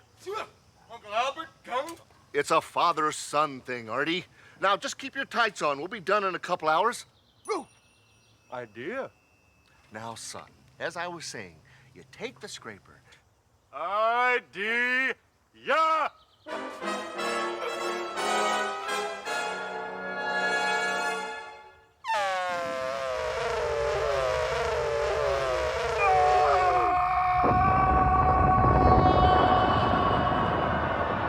Uncle Albert, gunk? It's a father-son thing, Artie. Now, just keep your tights on. We'll be done in a couple hours. Idea. Now, son, as I was saying, you take the scraper. Idea.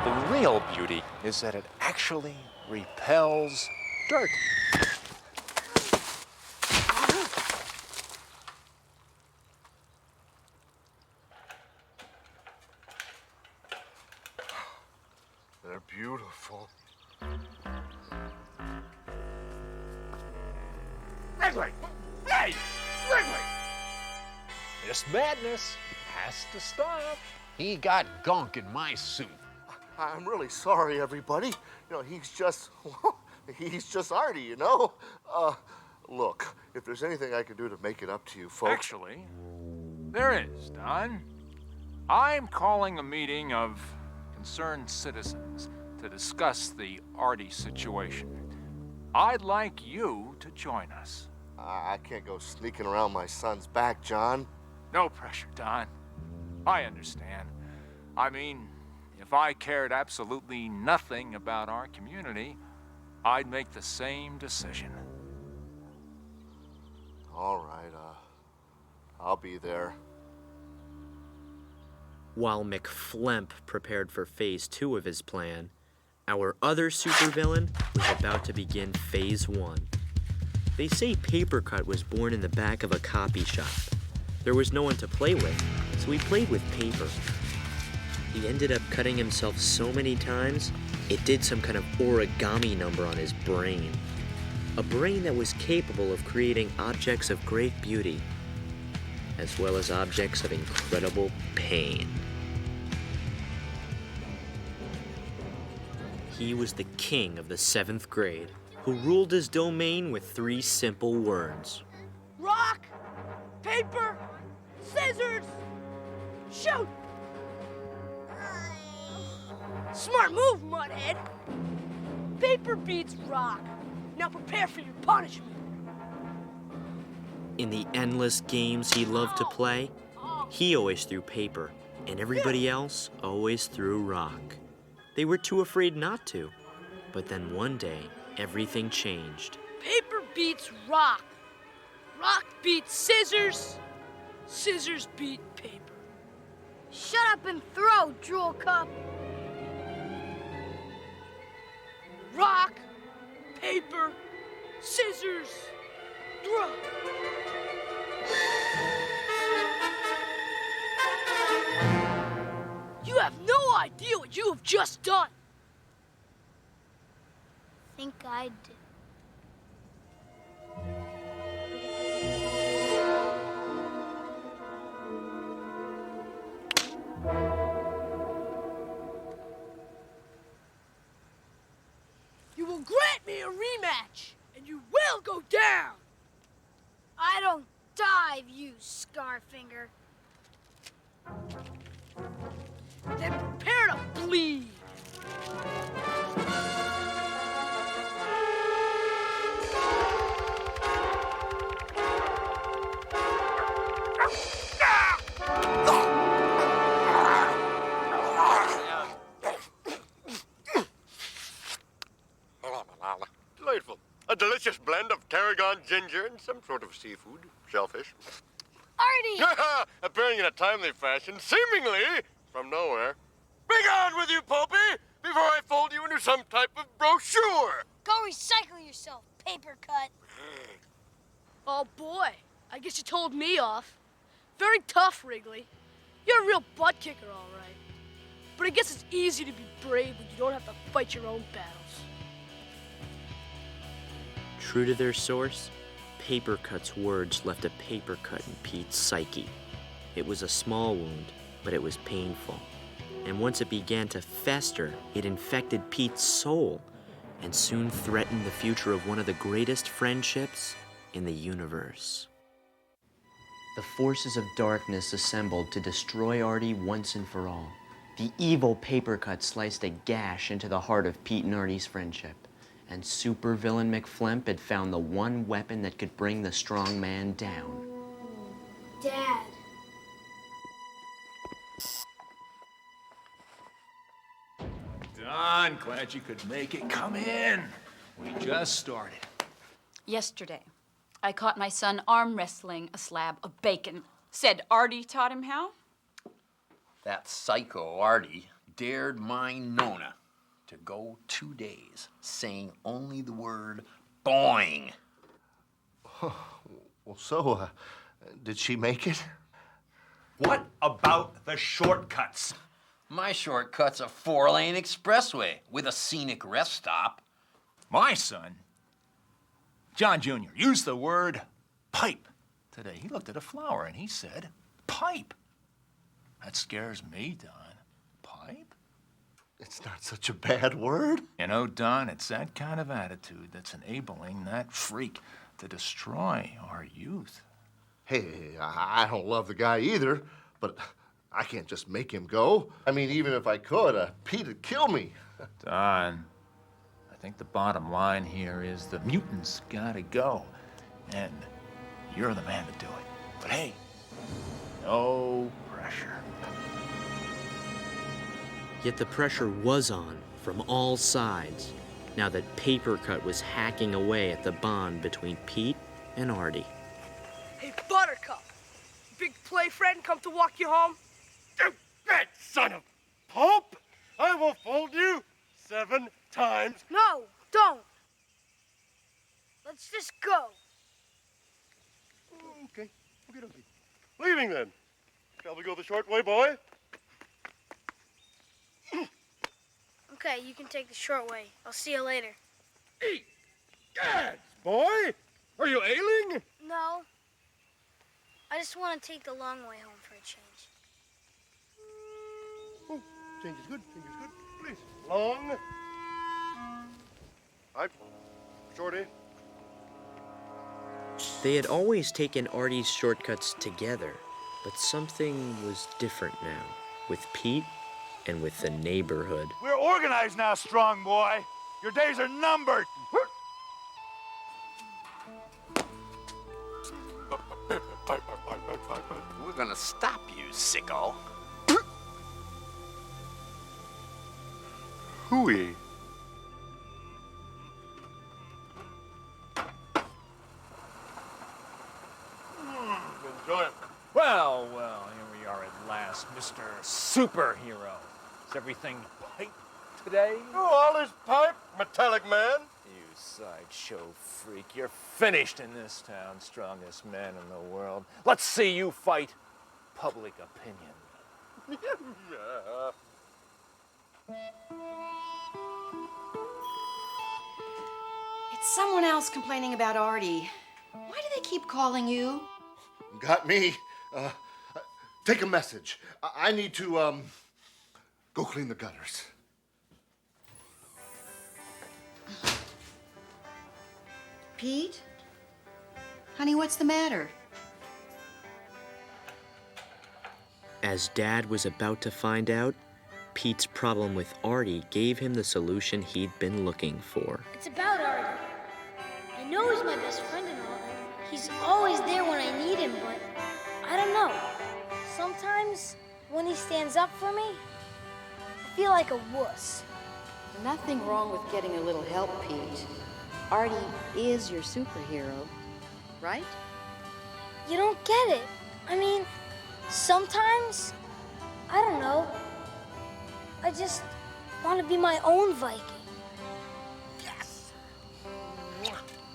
The real beauty is that it actually repels dirt. They're beautiful. Wrigley! Hey! Wrigley! This madness has to stop. He got gunk in my suit. I'm really sorry, everybody. You know, he's just Artie, you know? Look, if there's anything I can do to make it up to you folks... Actually, there is, Don. I'm calling a meeting of concerned citizens to discuss the Artie situation. I'd like you to join us. I can't go sneaking around my son's back, John. No pressure, Don. I understand. I mean, if I cared absolutely nothing about our community, I'd make the same decision. All right, I'll be there. While McFlemp prepared for Phase 2 of his plan, our other supervillain was about to begin Phase 1. They say Papercut was born in the back of a copy shop. There was no one to play with, so he played with paper. He ended up cutting himself so many times, it did some kind of origami number on his brain. A brain that was capable of creating objects of great beauty, as well as objects of incredible pain. He was the king of the 7th grade, who ruled his domain with 3 simple words. Rock, paper, scissors, shoot! Smart move, Mudhead. Paper beats rock. Now prepare for your punishment. In the endless games he loved to play, he always threw paper, and everybody else always threw rock. They were too afraid not to. But then one day, everything changed. Paper beats rock. Rock beats scissors. Scissors beat paper. Shut up and throw, Drool Cup. Rock, paper, scissors, throw. You have no idea what you have just done. Think I do. You will grant me a rematch, and you will go down. I don't dive, you Scarfinger. Then prepare to bleed. Delightful. A delicious blend of tarragon, ginger, and some sort of seafood. shellfish. Artie! Appearing in a timely fashion, seemingly from nowhere. Begone with you, Popey, before I fold you into some type of brochure. Go recycle yourself, paper cut. Oh boy, I guess you told me off. Very tough, Wrigley. You're a real butt kicker, all right. But I guess it's easy to be brave when you don't have to fight your own battles. True to their source, Paper Cut's words left a paper cut in Pete's psyche. It was a small wound, but it was painful. And once it began to fester, it infected Pete's soul and soon threatened the future of one of the greatest friendships in the universe. The forces of darkness assembled to destroy Artie once and for all. The evil Paper Cut sliced a gash into the heart of Pete and Artie's friendship. And supervillain McFlemp had found the one weapon that could bring the strong man down. Dad. Don, glad you could make it. Come in. We just started. Yesterday, I caught my son arm wrestling a slab of bacon. Said Artie taught him how? That psycho Artie dared my Nona to go 2 days saying only the word boing. Well, so, did she make it? What about the shortcuts? My shortcut's a 4-lane expressway with a scenic rest stop. My son, John Jr., used the word pipe today. He looked at a flower and he said, pipe. That scares me, Don. Pipe? It's not such a bad word. You know, Don, it's that kind of attitude that's enabling that freak to destroy our youth. Hey, I don't love the guy either, but I can't just make him go. I mean, even if I could, Pete'd kill me. Don, I think the bottom line here is the mutants gotta go, and you're the man to do it. But hey, no pressure. Yet the pressure was on from all sides, now that Paper Cut was hacking away at the bond between Pete and Artie. Hey, Buttercup, big play friend come to walk you home? You bad son of Pope! I will fold you 7 times. No, don't. Let's just go. Okay. Leaving then. Shall we go the short way, boy? Okay, you can take the short way. I'll see you later. Gads, boy! Are you ailing? No. I just want to take the long way home for a change. Oh, change is good. Change is good. Please. Long. Hi, Shorty. They had always taken Artie's shortcuts together, but something was different now, with Pete and with the neighborhood. We're organized now, strong boy. Your days are numbered. We're gonna stop you, sicko. Hooey. Enjoy it. Well, here we are at last, Mr. Superhero. Is everything pipe today? Oh, all is pipe, metallic man. You sideshow freak. You're finished in this town, strongest man in the world. Let's see you fight public opinion. It's someone else complaining about Artie. Why do they keep calling you? Got me. Take a message. I need to, go clean the gutters. Pete? Honey, what's the matter? As Dad was about to find out, Pete's problem with Artie gave him the solution he'd been looking for. It's about Artie. I know he's my best friend and all, and he's always there when I need him, but I don't know. Sometimes when he stands up for me, I feel like a wuss. Nothing wrong with getting a little help, Pete. Artie is your superhero, right? You don't get it. I mean, sometimes, I don't know, I just want to be my own Viking.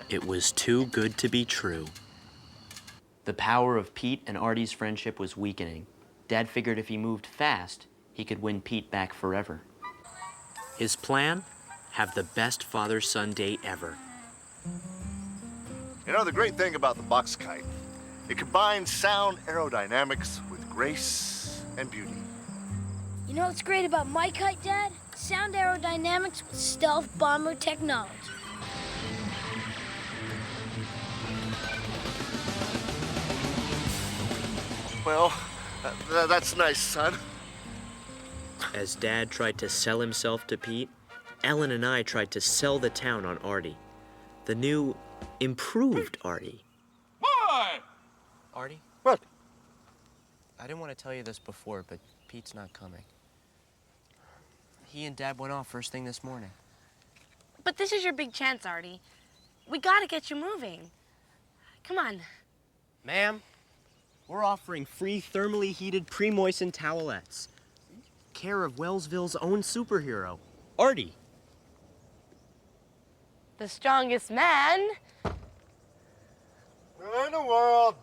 It was too good to be true. The power of Pete and Artie's friendship was weakening. Dad figured if he moved fast, he could win Pete back forever. His plan? Have the best father-son date ever. You know, the great thing about the box kite, it combines sound aerodynamics with grace and beauty. You know what's great about my kite, Dad? Sound aerodynamics with stealth bomber technology. Well, that's nice, son. As Dad tried to sell himself to Pete, Ellen and I tried to sell the town on Artie. The new, improved Artie. Boy! Artie? What? I didn't want to tell you this before, but Pete's not coming. He and Dad went off first thing this morning. But this is your big chance, Artie. We gotta get you moving. Come on. Ma'am, we're offering free thermally heated pre-moistened towelettes. Care of Wellsville's own superhero, Artie. The strongest man. In the world.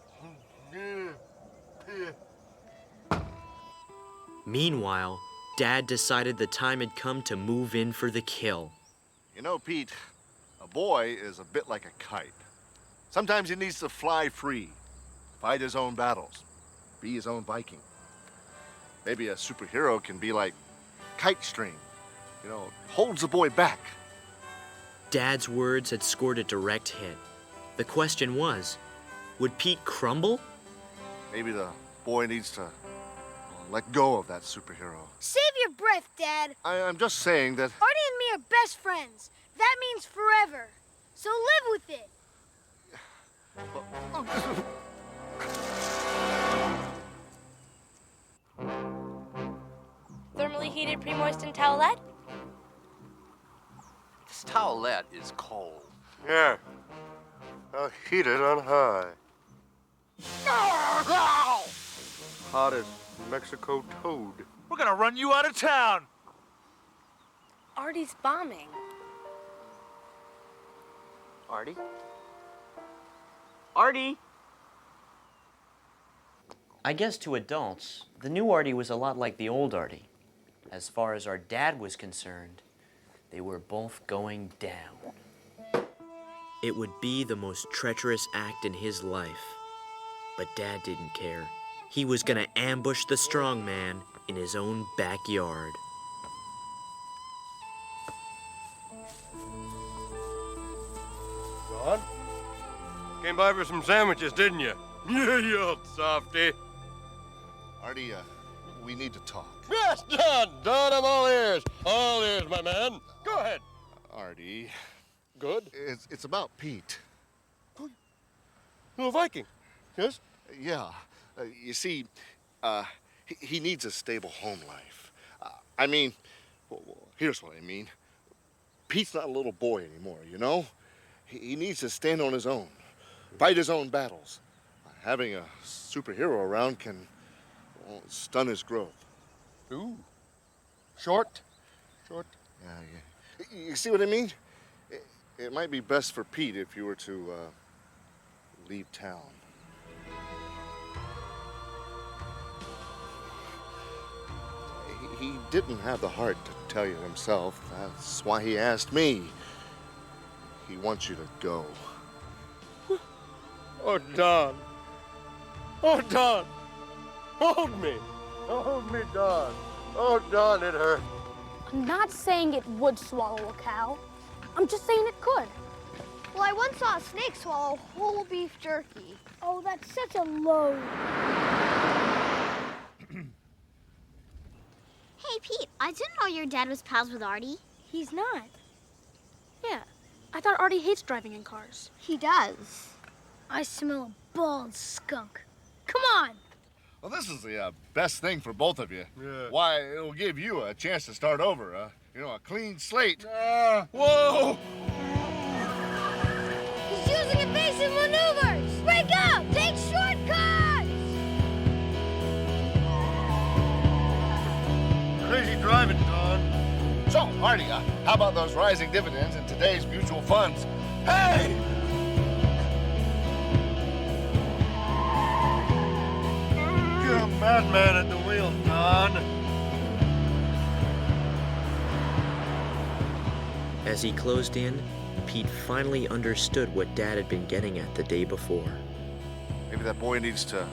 Meanwhile, Dad decided the time had come to move in for the kill. You know, Pete, a boy is a bit like a kite. Sometimes he needs to fly free, fight his own battles, be his own Viking. Maybe a superhero can be like kite string, you know, holds the boy back. Dad's words had scored a direct hit. The question was, would Pete crumble? Maybe the boy needs to let go of that superhero. Save your breath, Dad. I'm just saying that... Artie and me are best friends. That means forever. So live with it. Thermally heated pre-moistened towelette? This towelette is cold. Yeah. I'll heat it on high. Hot as Mexico toad. We're gonna run you out of town. Artie's bombing. Artie? Artie! I guess to adults, the new Artie was a lot like the old Artie. As far as our dad was concerned, they were both going down. It would be the most treacherous act in his life. But Dad didn't care. He was gonna ambush the strong man in his own backyard. John? Came by for some sandwiches, didn't you? Yeah, you old softy. Artie, we need to talk. Yes, Don! Don, I'm all ears. All ears, my man. Go ahead. Artie. Good? It's about Pete. Little Viking. Yes? Yeah. You see, he needs a stable home life. I mean, here's what I mean. Pete's not a little boy anymore, you know? He needs to stand on his own, fight his own battles. Having a superhero around can stun his growth. Ooh. Short? Short? Yeah. You see what I mean? It might be best for Pete if you were to leave town. He didn't have the heart to tell you himself. That's why he asked me. He wants you to go. Oh, Don. Oh, Don. Hold me. Hold me, Don. Oh, Don, it hurt. I'm not saying it would swallow a cow. I'm just saying it could. Well, I once saw a snake swallow whole beef jerky. Oh, that's such a load. Hey, Pete, I didn't know your dad was pals with Artie. He's not. Yeah, I thought Artie hates driving in cars. He does. I smell a bald skunk. Come on. Well, this is the best thing for both of you. Yeah. Why, it'll give you a chance to start over. You know, a clean slate. Whoa! He's using evasive maneuvers. Break up. Take shortcuts. Artie, how about those rising dividends in today's mutual funds? Hey! You're a madman at the wheel, Don. As he closed in, Pete finally understood what Dad had been getting at the day before. Maybe that boy needs to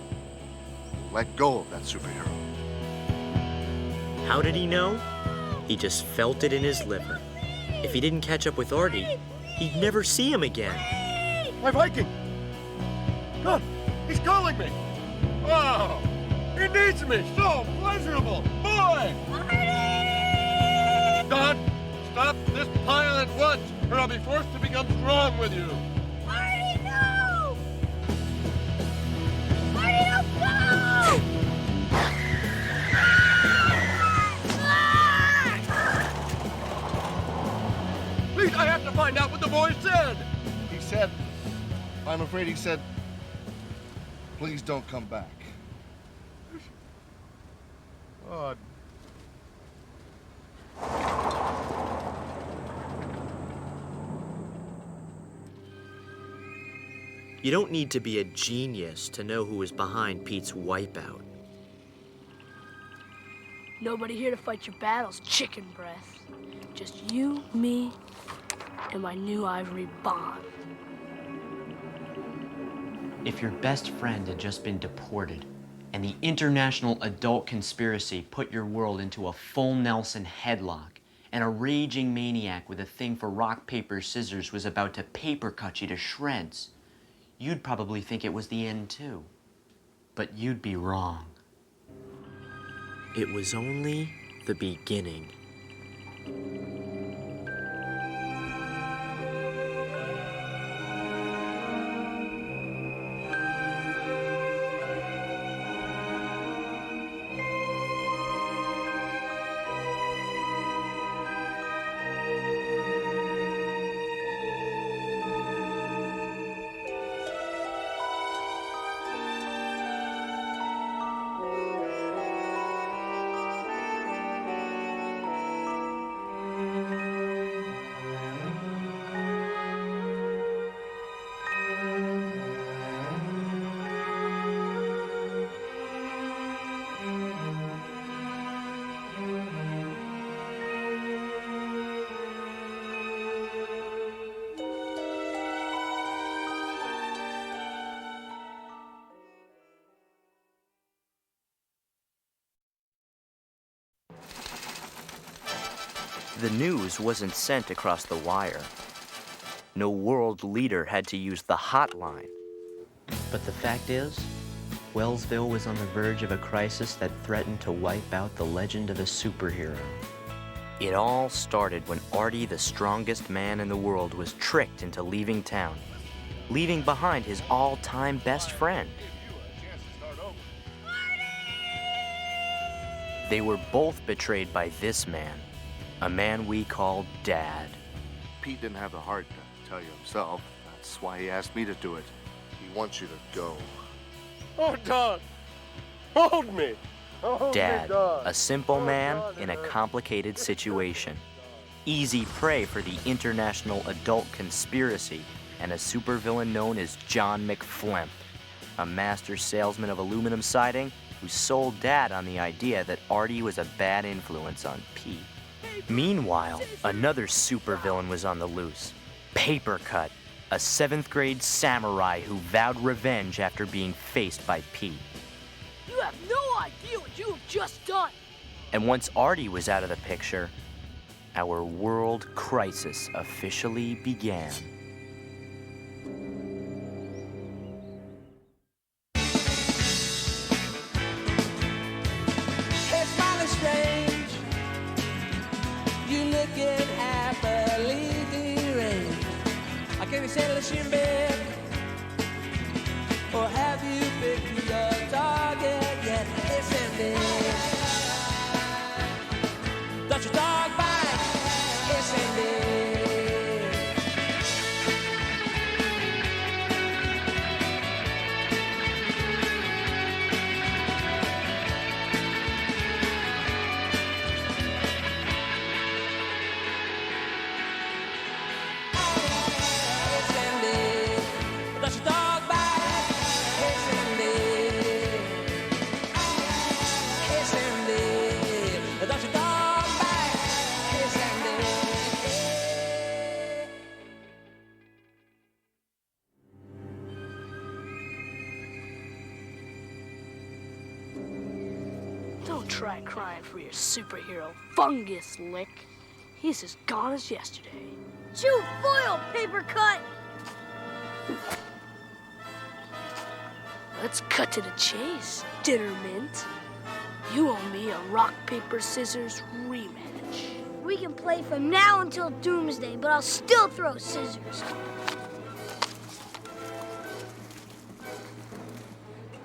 let go of that superhero. How did he know? He just felt it in his liver. If he didn't catch up with Artie, he'd never see him again. My Viking! Come, he's calling me! Oh, he needs me! So pleasurable! Boy! Don, stop this pile at once, or I'll be forced to become strong with you! Marty, no! Marty, don't go! Please, I have to find out what the boy said! He said, I'm afraid he said, please don't come back. Oh. You don't need to be a genius to know who was behind Pete's wipeout. Nobody here to fight your battles, chicken breath. Just you, me, and my new ivory bond. If your best friend had just been deported, and the international adult conspiracy put your world into a full Nelson headlock, and a raging maniac with a thing for rock, paper, scissors was about to paper cut you to shreds, you'd probably think it was the end too. But you'd be wrong. It was only the beginning. The news wasn't sent across the wire. No world leader had to use the hotline. But the fact is, Wellsville was on the verge of a crisis that threatened to wipe out the legend of a superhero. It all started when Artie, the strongest man in the world, was tricked into leaving town, leaving behind his all-time best friend. They were both betrayed by this man, a man we call Dad. Pete didn't have the heart to tell you himself. That's why he asked me to do it. He wants you to go. Oh, Don! Hold me! Hold Dad, me, Don. a simple man in a complicated situation. Easy prey for the international adult conspiracy and a supervillain known as John McFlimp, a master salesman of aluminum siding who sold Dad on the idea that Artie was a bad influence on Pete. Meanwhile, another supervillain was on the loose. Papercut, a 7th grade samurai who vowed revenge after being faced by Pete. You have no idea what you have just done. And once Artie was out of the picture, our world crisis officially began. Hey, smiling strange, you looking happily deranged. I can't be saying let's in bed, or have you picked your target yet? Hey, Sandy, got your dog bite? Hey, Sandy. Don't try crying for your superhero fungus lick. He's as gone as yesterday. Chew foil, paper cut! Let's cut to the chase, dinner mint. You owe me a rock, paper, scissors rematch. We can play from now until doomsday, but I'll still throw scissors.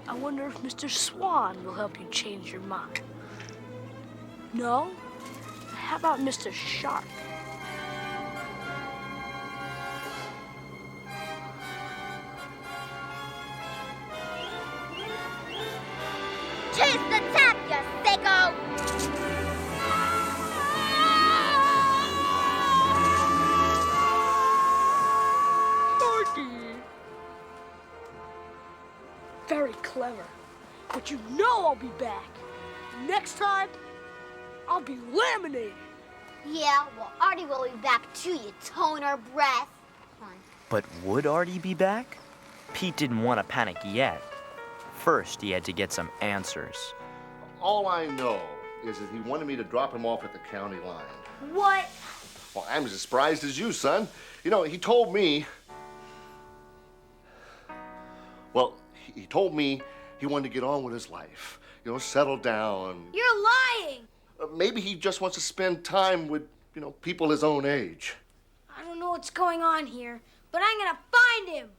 I wonder if Mr. Swan will help you change your mind. No? How about Mr. Shark? Chase the tap, you sicko! Marty! Very clever. But you know I'll be back. Next time, I'll be laminated. Yeah, well, Artie will be back too, you toner breath. But would Artie be back? Pete didn't want to panic yet. First, he had to get some answers. All I know is that he wanted me to drop him off at the county line. What? Well, I'm as surprised as you, son. You know, he told me... Well, he told me he wanted to get on with his life. You know, settle down. You're lying! Maybe he just wants to spend time with, you know, people his own age. I don't know what's going on here, but I'm gonna find him!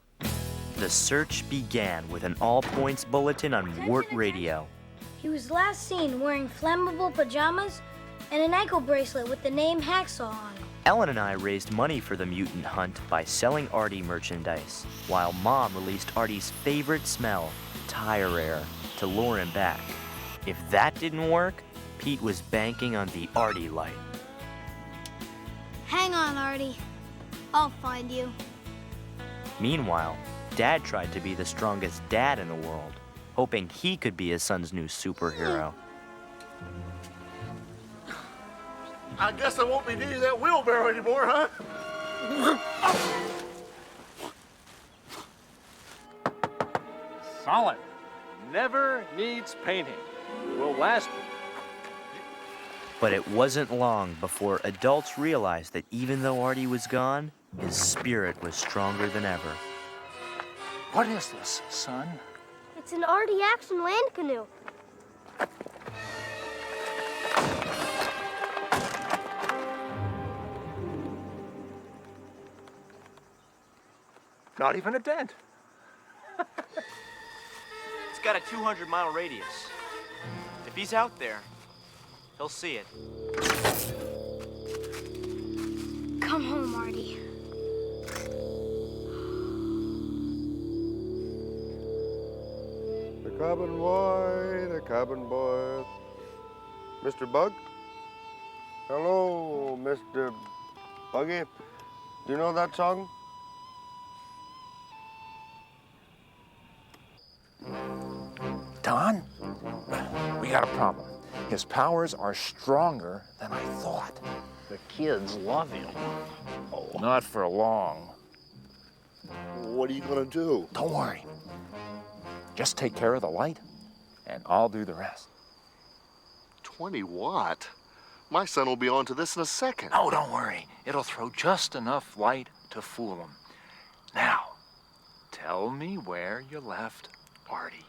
The search began with an all-points bulletin on Wart Radio. He was last seen wearing flammable pajamas and an ankle bracelet with the name Hacksaw on it. Ellen and I raised money for the mutant hunt by selling Artie merchandise, while Mom released Artie's favorite smell, tire air, to lure him back. If that didn't work, Pete was banking on the Artie light. Hang on, Artie. I'll find you. Meanwhile, Dad tried to be the strongest dad in the world, hoping he could be his son's new superhero. I guess I won't be needing that wheelbarrow anymore, huh? Solid. Never needs painting. Will last. But it wasn't long before adults realized that even though Artie was gone, his spirit was stronger than ever. What is this, son? It's an Artie Action land canoe. Not even a dent. It's got a 200-mile radius. If he's out there, he'll see it. Come home, Artie. The cabin boy, the cabin boy. Mr. Bug? Hello, Mr. Buggy. Do you know that song? Don, we got a problem. His powers are stronger than I thought. The kids love him. Oh, not for long. What are you gonna do? Don't worry. Just take care of the light, and I'll do the rest. 20 watt? My son will be onto this in a second. Oh, don't worry. It'll throw just enough light to fool him. Now, tell me where you left Artie.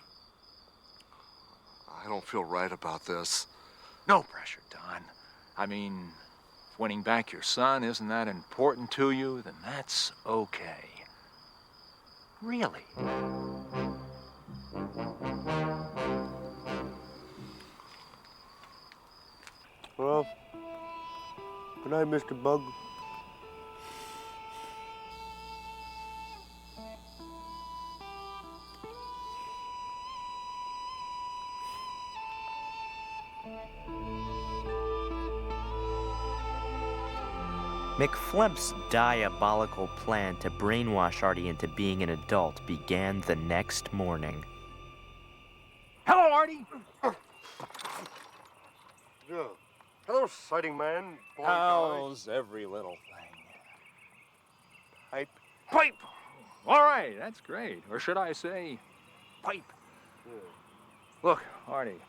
I don't feel right about this. No pressure, Don. I mean, if winning back your son isn't that important to you, then that's okay. Really. Well, good night, Mr. Bug. McFlump's diabolical plan to brainwash Artie into being an adult began the next morning. Hello, Artie. Yeah. Hello, sighting man. Boy, How's every little thing? Pipe. Pipe! All right, that's great. Or should I say, pipe? Yeah. Look, Artie,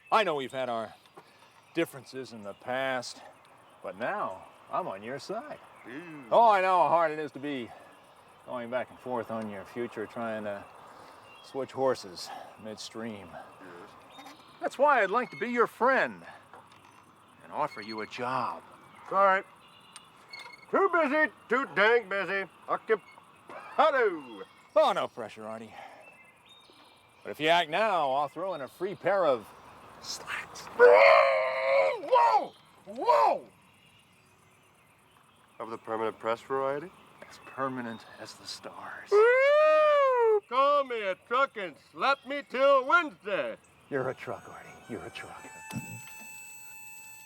I know we've had our differences in the past, but now I'm on your side. Oh, I know how hard it is to be going back and forth on your future, trying to switch horses midstream. That's why I'd like to be your friend and offer you a job. All right. Too busy, too dang busy. Occupado. Oh, no pressure, Artie. But if you act now, I'll throw in a free pair of slacks. Whoa! Whoa! Of the permanent press variety? As permanent as the stars. Woo! Call me a truck and slap me till Wednesday. You're a truck, Artie. You're a truck.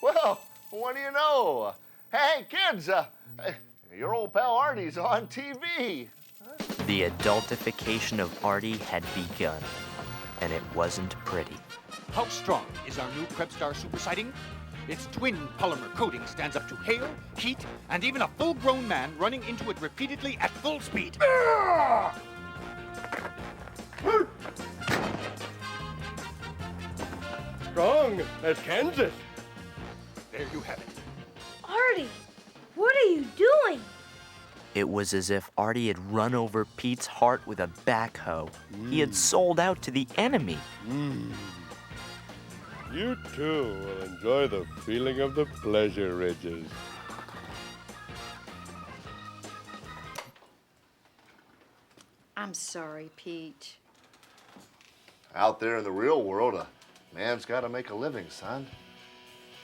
Well, what do you know? Hey, kids, your old pal Artie's on TV. The adultification of Artie had begun, and it wasn't pretty. How strong is our new Krebstar super sighting? Its twin polymer coating stands up to hail, heat, and even a full-grown man running into it repeatedly at full speed. Strong as Kansas. There you have it. Artie, what are you doing? It was as if Artie had run over Pete's heart with a backhoe. He had sold out to the enemy. You too will enjoy the feeling of the pleasure ridges. I'm sorry, Pete. Out there in the real world, a man's got to make a living, son.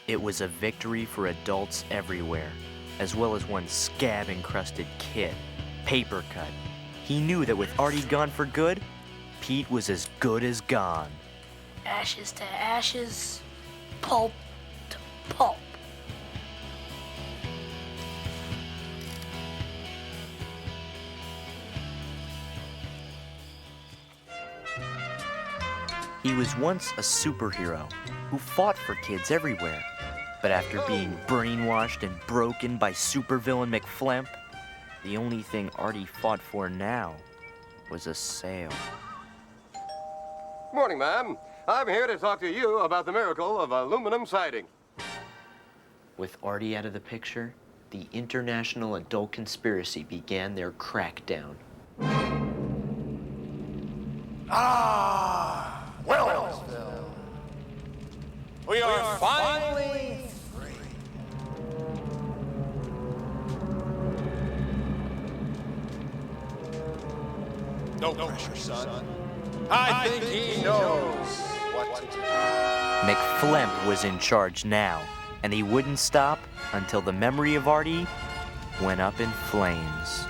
It was a victory for adults everywhere, as well as one scab-encrusted kid, Paper Cut. He knew that with Artie gone for good, Pete was as good as gone. Ashes to ashes, pulp to pulp. He was once a superhero who fought for kids everywhere. But after being brainwashed and broken by supervillain McFlemp, the only thing Artie fought for now was a sale. Morning, ma'am. I'm here to talk to you about the miracle of aluminum siding. With Artie out of the picture, the international adult conspiracy began their crackdown. Wellsville. We are finally free. No pressure, son. I think he knows what to do. McFlemp was in charge now, and he wouldn't stop until the memory of Artie went up in flames.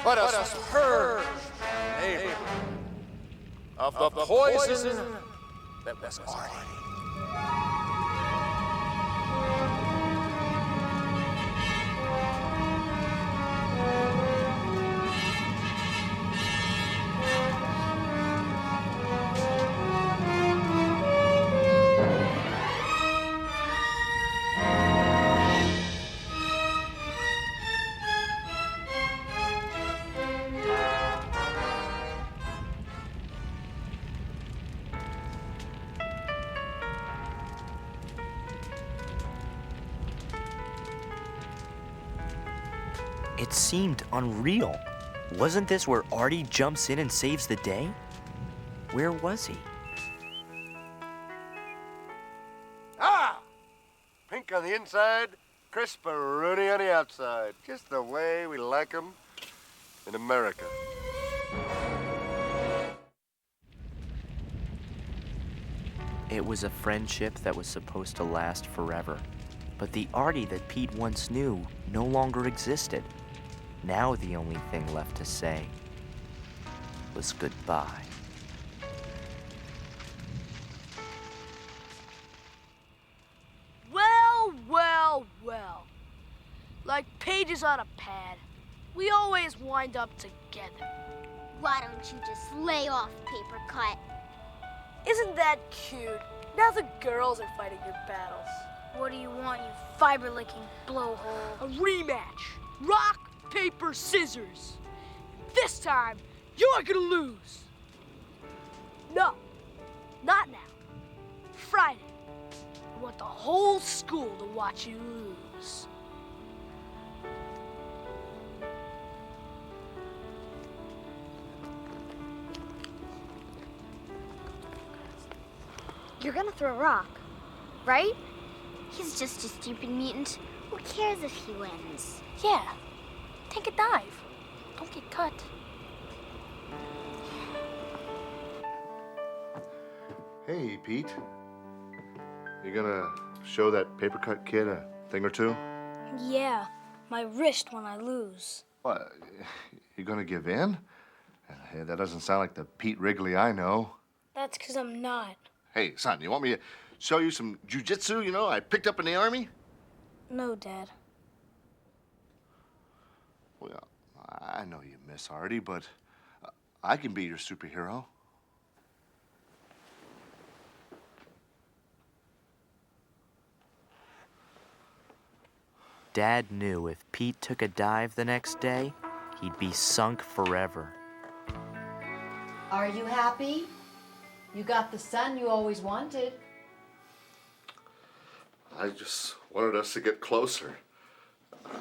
Let us purge the neighborhood of the poison that was Artie. It seemed unreal. Wasn't this where Artie jumps in and saves the day? Where was he? Ah! Pink on the inside, crisperoni on the outside. Just the way we like 'em in America. It was a friendship that was supposed to last forever. But the Artie that Pete once knew no longer existed. Now the only thing left to say was goodbye. Well, well, well. Like pages on a pad. We always wind up together. Why don't you just lay off, Paper Cut? Isn't that cute? Now the girls are fighting your battles. What do you want, you fiber-licking blowhole? A rematch. Rock, paper, scissors. This time, you're gonna lose. No, not now. Friday. I want the whole school to watch you lose. You're gonna throw a rock, right? He's just a stupid mutant. Who cares if he wins? Yeah, take a dive. Don't get cut. Hey, Pete. You gonna show that paper cut kid a thing or two? Yeah, my wrist when I lose. What? You gonna give in? Hey, that doesn't sound like the Pete Wrigley I know. That's because I'm not. Hey, son, you want me to show you some jujitsu, you know, I picked up in the Army? No, Dad. Well, I know you miss Artie, but I can be your superhero. Dad knew if Pete took a dive the next day, he'd be sunk forever. Are you happy? You got the son you always wanted. I just wanted us to get closer.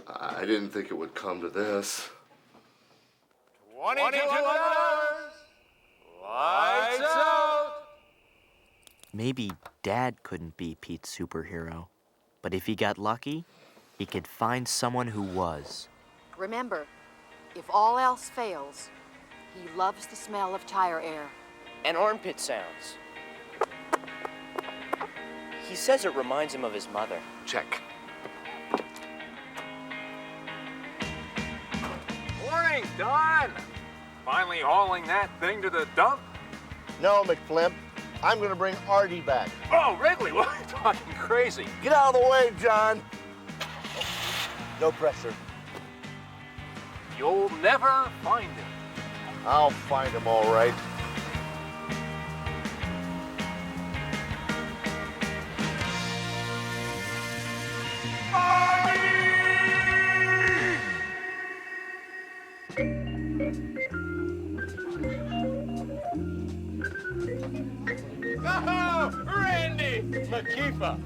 I didn't think it would come to this. 22 lights out. Maybe Dad couldn't be Pete's superhero, but if he got lucky, he could find someone who was. Remember, if all else fails, he loves the smell of tire air. And armpit sounds. He says it reminds him of his mother. Check. Morning, Don! Finally hauling that thing to the dump? No, McFlimp. I'm gonna bring Artie back. Oh, Wrigley, what are you talking crazy? Get out of the way, John. No pressure. You'll never find him. I'll find him all right. Oh, Randy! Makifa!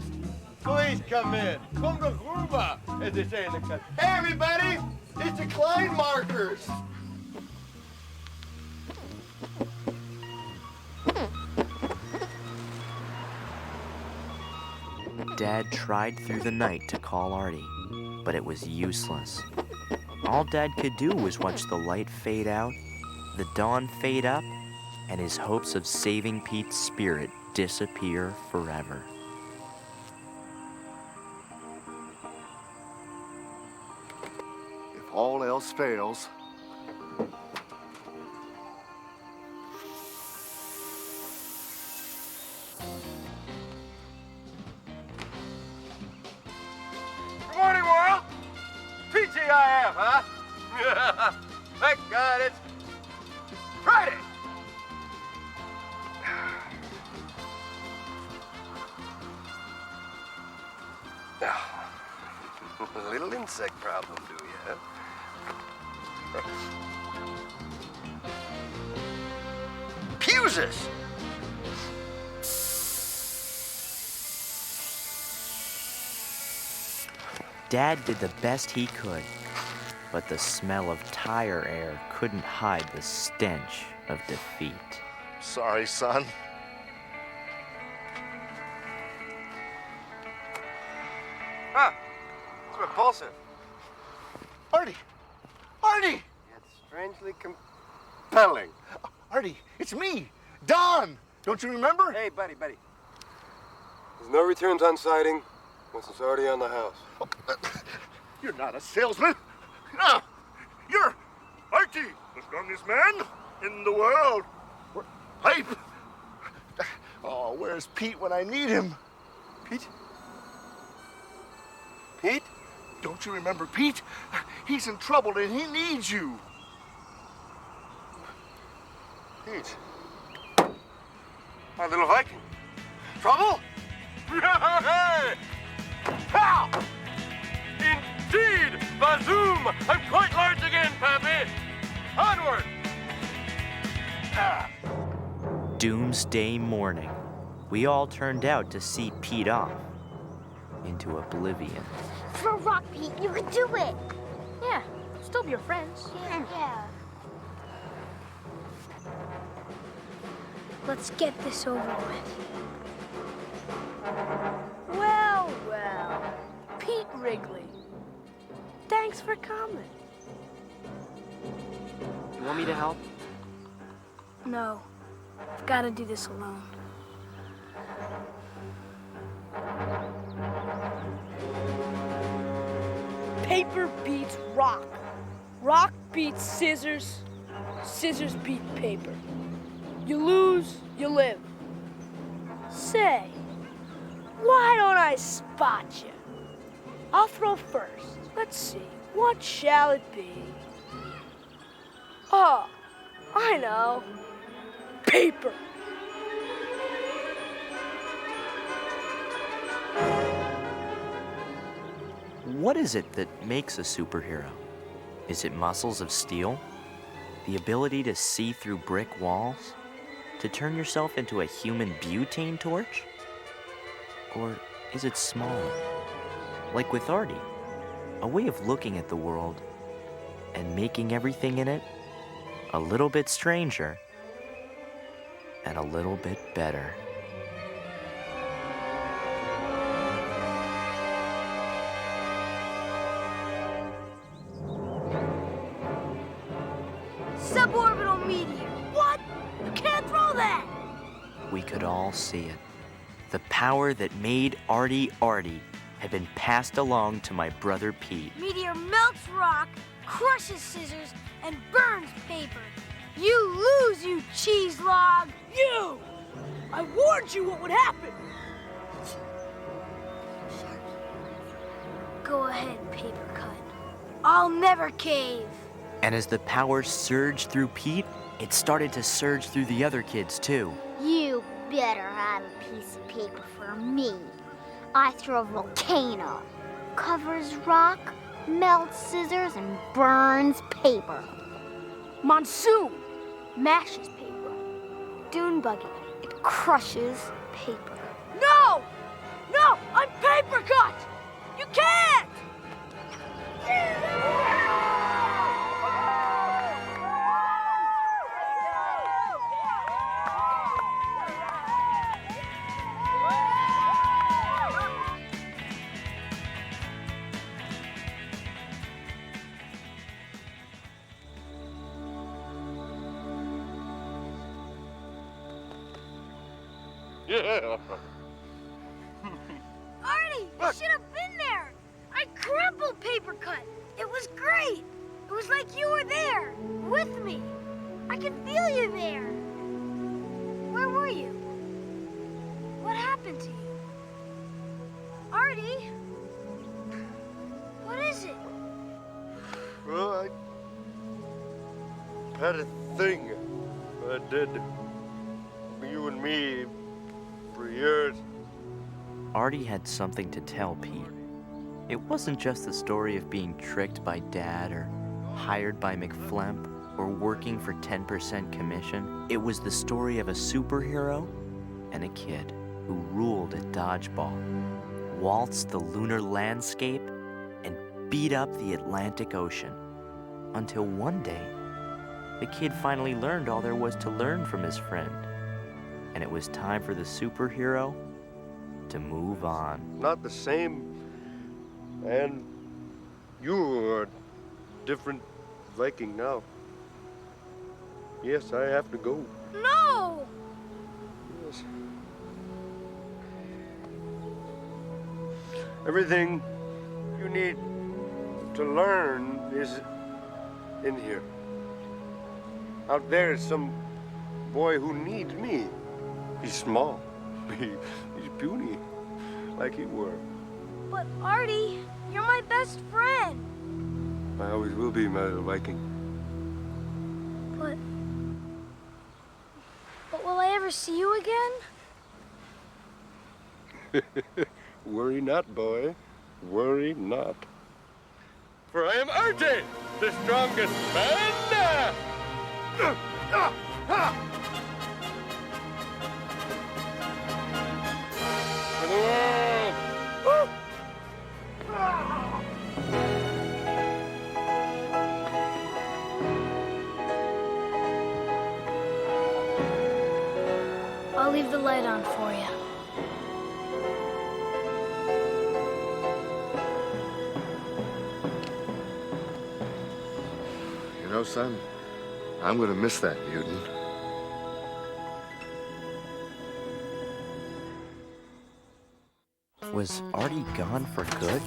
Please come in. Come to Gruba, as they say in the country. Hey, everybody! It's the Klein markers! Dad tried through the night to call Artie, but it was useless. All Dad could do was watch the light fade out, the dawn fade up, and his hopes of saving Pete's spirit disappear forever. If all else fails, Good morning, world! TGIF, huh? Thank God it's Friday! A little insect problem, do you? Pusis! Dad did the best he could, but the smell of tire air couldn't hide the stench of defeat. sorry, son. Ah, it's repulsive. Artie! Artie! Yet strangely compelling. Artie, it's me, Don! Don't you remember? Hey, buddy. There's no returns on sighting once it's already on the house. You're not a salesman. No, you're Artie, the strongest man in the world. Pipe. Oh, where's Pete when I need him? Pete? Pete? Don't you remember Pete? He's in trouble and he needs you. Pete? My little Viking. Trouble? Hey! Pow! Indeed! Bazoom! I'm quite large again, Pappy! Onward! Ah. Doomsday morning. we all turned out to see Pete off into oblivion. Throw rock, Pete. You can do it. Yeah, still be your friends. Yeah. Let's get this over with. Well, well. Pete Wrigley. Thanks for coming. You want me to help? No, I've got to do this alone. Paper beats rock. Rock beats scissors. Scissors beat paper. You lose, you live. Say, why don't I spot you? I'll throw first. Let's see, what shall it be? Oh, I know. Paper. What is it that makes a superhero? Is it muscles of steel? The ability to see through brick walls? To turn yourself into a human butane torch? Or is it smaller? Like with Artie, a way of looking at the world and making everything in it a little bit stranger and a little bit better. Suborbital meteor. What? You can't throw that! We could all see it. The power that made Artie Artie had been passed along to my brother Pete. Meteor melts rock, crushes scissors, and burns paper. You lose, you cheese log. You! I warned you what would happen. Go ahead, paper cut. I'll never cave. And as the power surged through Pete, it started to surge through the other kids too. You better have a piece of paper for me. I throw a volcano, covers rock, melts scissors, and burns paper. Monsoon mashes paper. Dune buggy, it crushes paper. No! No! I'm paper cut! You can't! Yeah. Artie, you should have been there. I crumpled paper cut. It was great. It was like you were there with me. I could feel you there. Where were you? What happened to you? Artie? What is it? Well, I had a thing. I did. You and me for years. Artie had something to tell Pete. It wasn't just the story of being tricked by Dad or hired by McFlemp or working for 10% commission. It was the story of a superhero and a kid who ruled at dodgeball, waltzed the lunar landscape, and beat up the Atlantic Ocean. Until one day, the kid finally learned all there was to learn from his friend. And it was time for the superhero to move on. Not the same. And you are a different Viking now. Yes, I have to go. No! Yes. Everything you need to learn is in here. Out there is some boy who needs me. He's small. He's puny, like you were. But Artie, you're my best friend. I always will be, my little Viking. But will I ever see you again? Worry not, boy. Worry not. For I am Artie, the strongest man. leave the light on for you. You know, son, I'm gonna miss that mutant. Was Artie gone for good?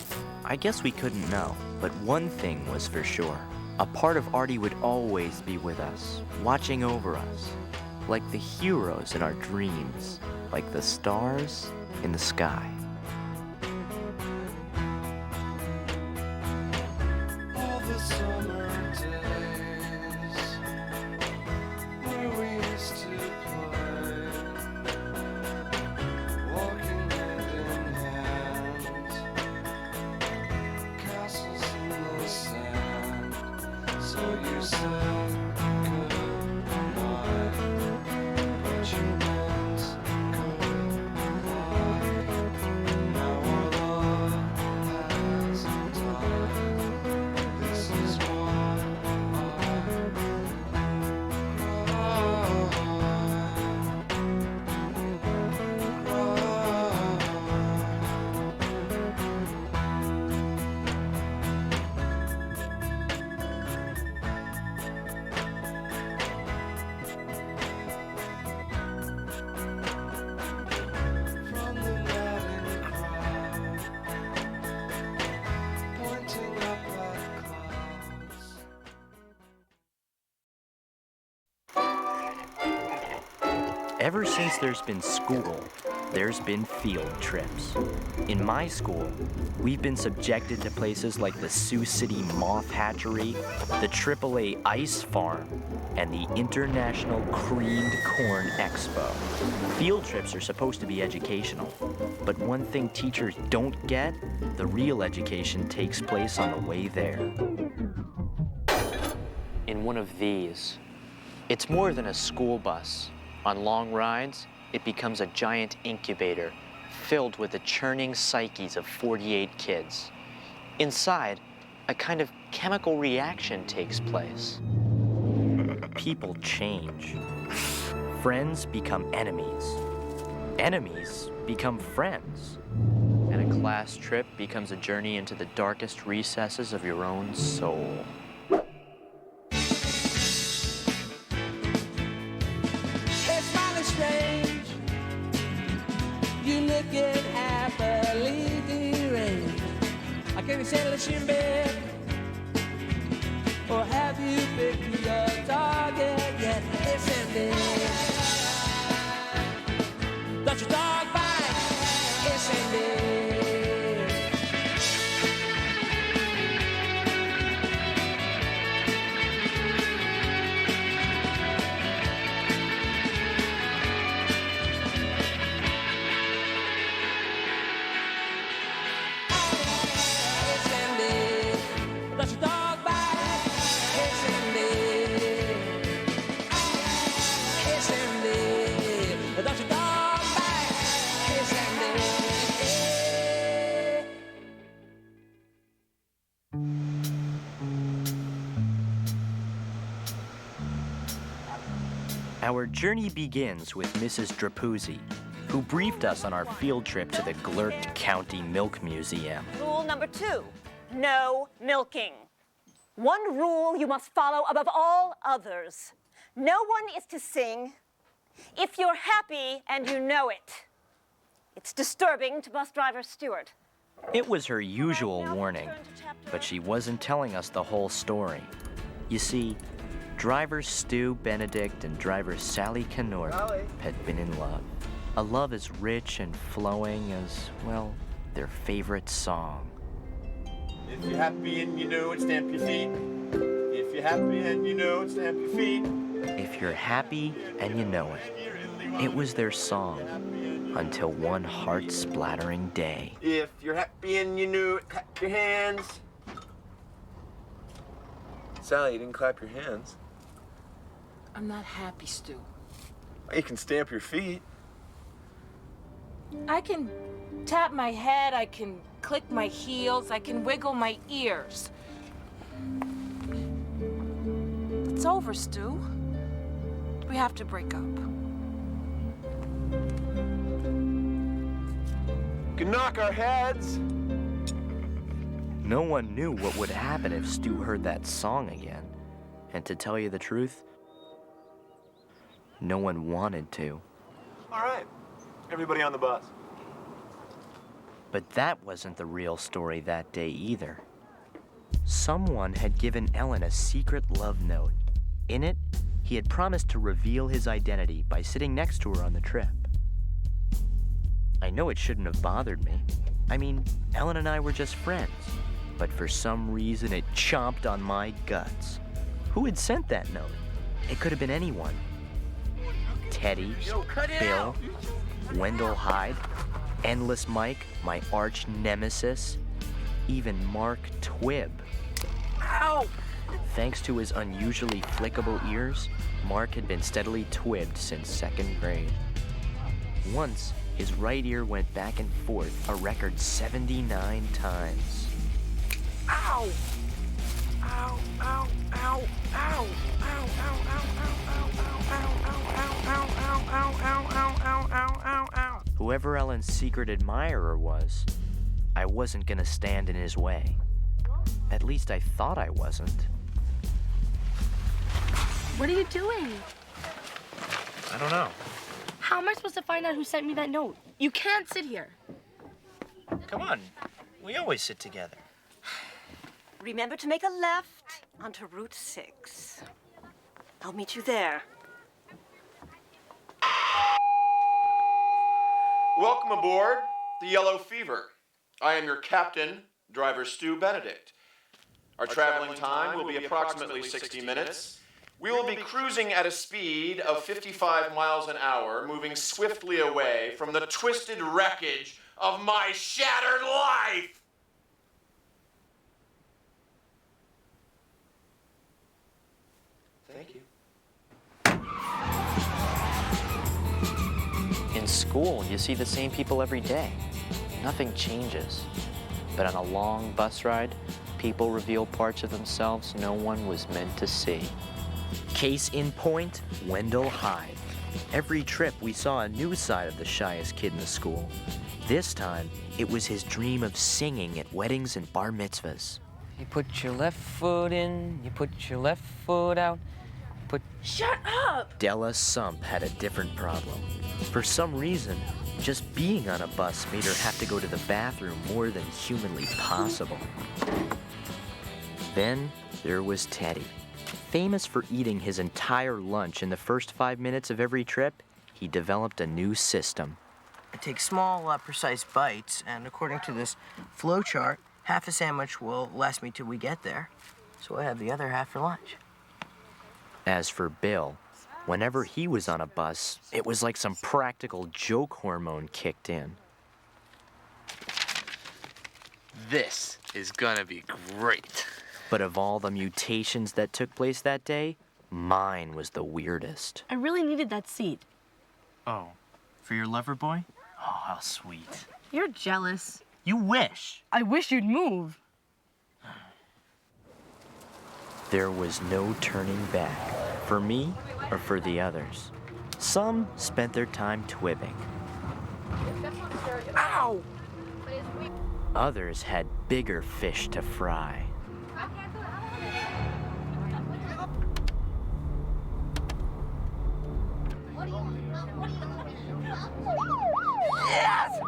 I guess we couldn't know, but one thing was for sure. A part of Artie would always be with us, watching over us, like the heroes in our dreams, like the stars in the sky. All the summer days where we used to play, walking hand in hand, castles in the sand. So you said goodbye, but you meant goodbye. Now our love has died. This is what from the madding crowd, pointing up at clouds. Ever since there's been school, there's been field trips. In my school, we've been subjected to places like the Sioux City Moth Hatchery, the AAA Ice Farm, and the International Creamed Corn Expo. Field trips are supposed to be educational, but one thing teachers don't get, the real education takes place on the way there. In one of these, it's more than a school bus. On long rides, it becomes a giant incubator filled with the churning psyches of 48 kids. Inside, a kind of chemical reaction takes place. People change. Friends become enemies. Enemies become friends. And a class trip becomes a journey into the darkest recesses of your own soul. Hey, smiling strange, you looking happily deranged. I can't settle in bed, or have you picked your target yet? Hey, Sandy, don't your dog bite? Hey, Sandy. Our journey begins with Mrs. Drapuzzi, who briefed us on our field trip to the Glurt County Milk Museum. Rule number 2, no milking. One rule you must follow above all others. No one is to sing if you're happy and you know it. It's disturbing to bus driver Stewart. It was her usual warning, but she wasn't telling us the whole story. You see, drivers Stu Benedict and driver Sally Kenort had been in love. A love as rich and flowing as, well, their favorite song. If you're happy and you know it, stamp your feet. If you're happy and you know it, stamp your feet. If you're happy and you know it. It was their song until one heart-splattering day. If you're happy and you know it, clap your hands. Sally, you didn't clap your hands. I'm not happy, Stu. You can stamp your feet. I can tap my head, I can click my heels, I can wiggle my ears. It's over, Stu. We have to break up. Can knock our heads. No one knew what would happen if Stu heard that song again. And to tell you the truth, no one wanted to. All right, everybody on the bus. But that wasn't the real story that day either. Someone had given Ellen a secret love note. In it, he had promised to reveal his identity by sitting next to her on the trip. I know it shouldn't have bothered me. I mean, Ellen and I were just friends. But for some reason, it chomped on my guts. Who had sent that note? It could have been anyone. Teddy, Bill, Wendell Hyde, Endless Mike, my arch nemesis, even Mark Twibb. Ow! Thanks to his unusually flickable ears, Mark had been steadily twibbed since 2nd grade. Once, his right ear went back and forth a record 79 times. Ow! Ow, ow, ow, ow, ow, ow, ow, ow, ow, ow, ow, ow, ow, ow, ow, ow, ow, ow, ow, ow. Whoever Ellen's secret admirer was, I wasn't gonna stand in his way. At least I thought I wasn't. What are you doing? I don't know. How am I supposed to find out who sent me that note? You can't sit here. Come on. We always sit together. Remember to make a left onto Route 6. I'll meet you there. Welcome aboard the Yellow Fever. I am your captain, driver Stu Benedict. Our traveling time will be approximately 60 minutes. We will be cruising at a speed of 55 miles an hour, moving swiftly away from the twisted wreckage of my shattered life. Thank you. In school, you see the same people every day. Nothing changes. But on a long bus ride, people reveal parts of themselves no one was meant to see. Case in point, Wendell Hyde. Every trip we saw a new side of the shyest kid in the school. This time, it was his dream of singing at weddings and bar mitzvahs. You put your left foot in, you put your left foot out, Shut up! Della Sump had a different problem. For some reason, just being on a bus made her have to go to the bathroom more than humanly possible. Then there was Teddy. Famous for eating his entire lunch in the first 5 minutes of every trip, he developed a new system. I take small, precise bites, and according to this flow chart, half a sandwich will last me till we get there. So I have the other half for lunch. As for Bill, whenever he was on a bus, it was like some practical joke hormone kicked in. This is gonna be great. But of all the mutations that took place that day, mine was the weirdest. I really needed that seat. Oh, for your lover boy? Oh, how sweet. You're jealous. You wish. I wish you'd move. There was no turning back, for me or for the others. Some spent their time twibbing. Ow! Others had bigger fish to fry. Yes!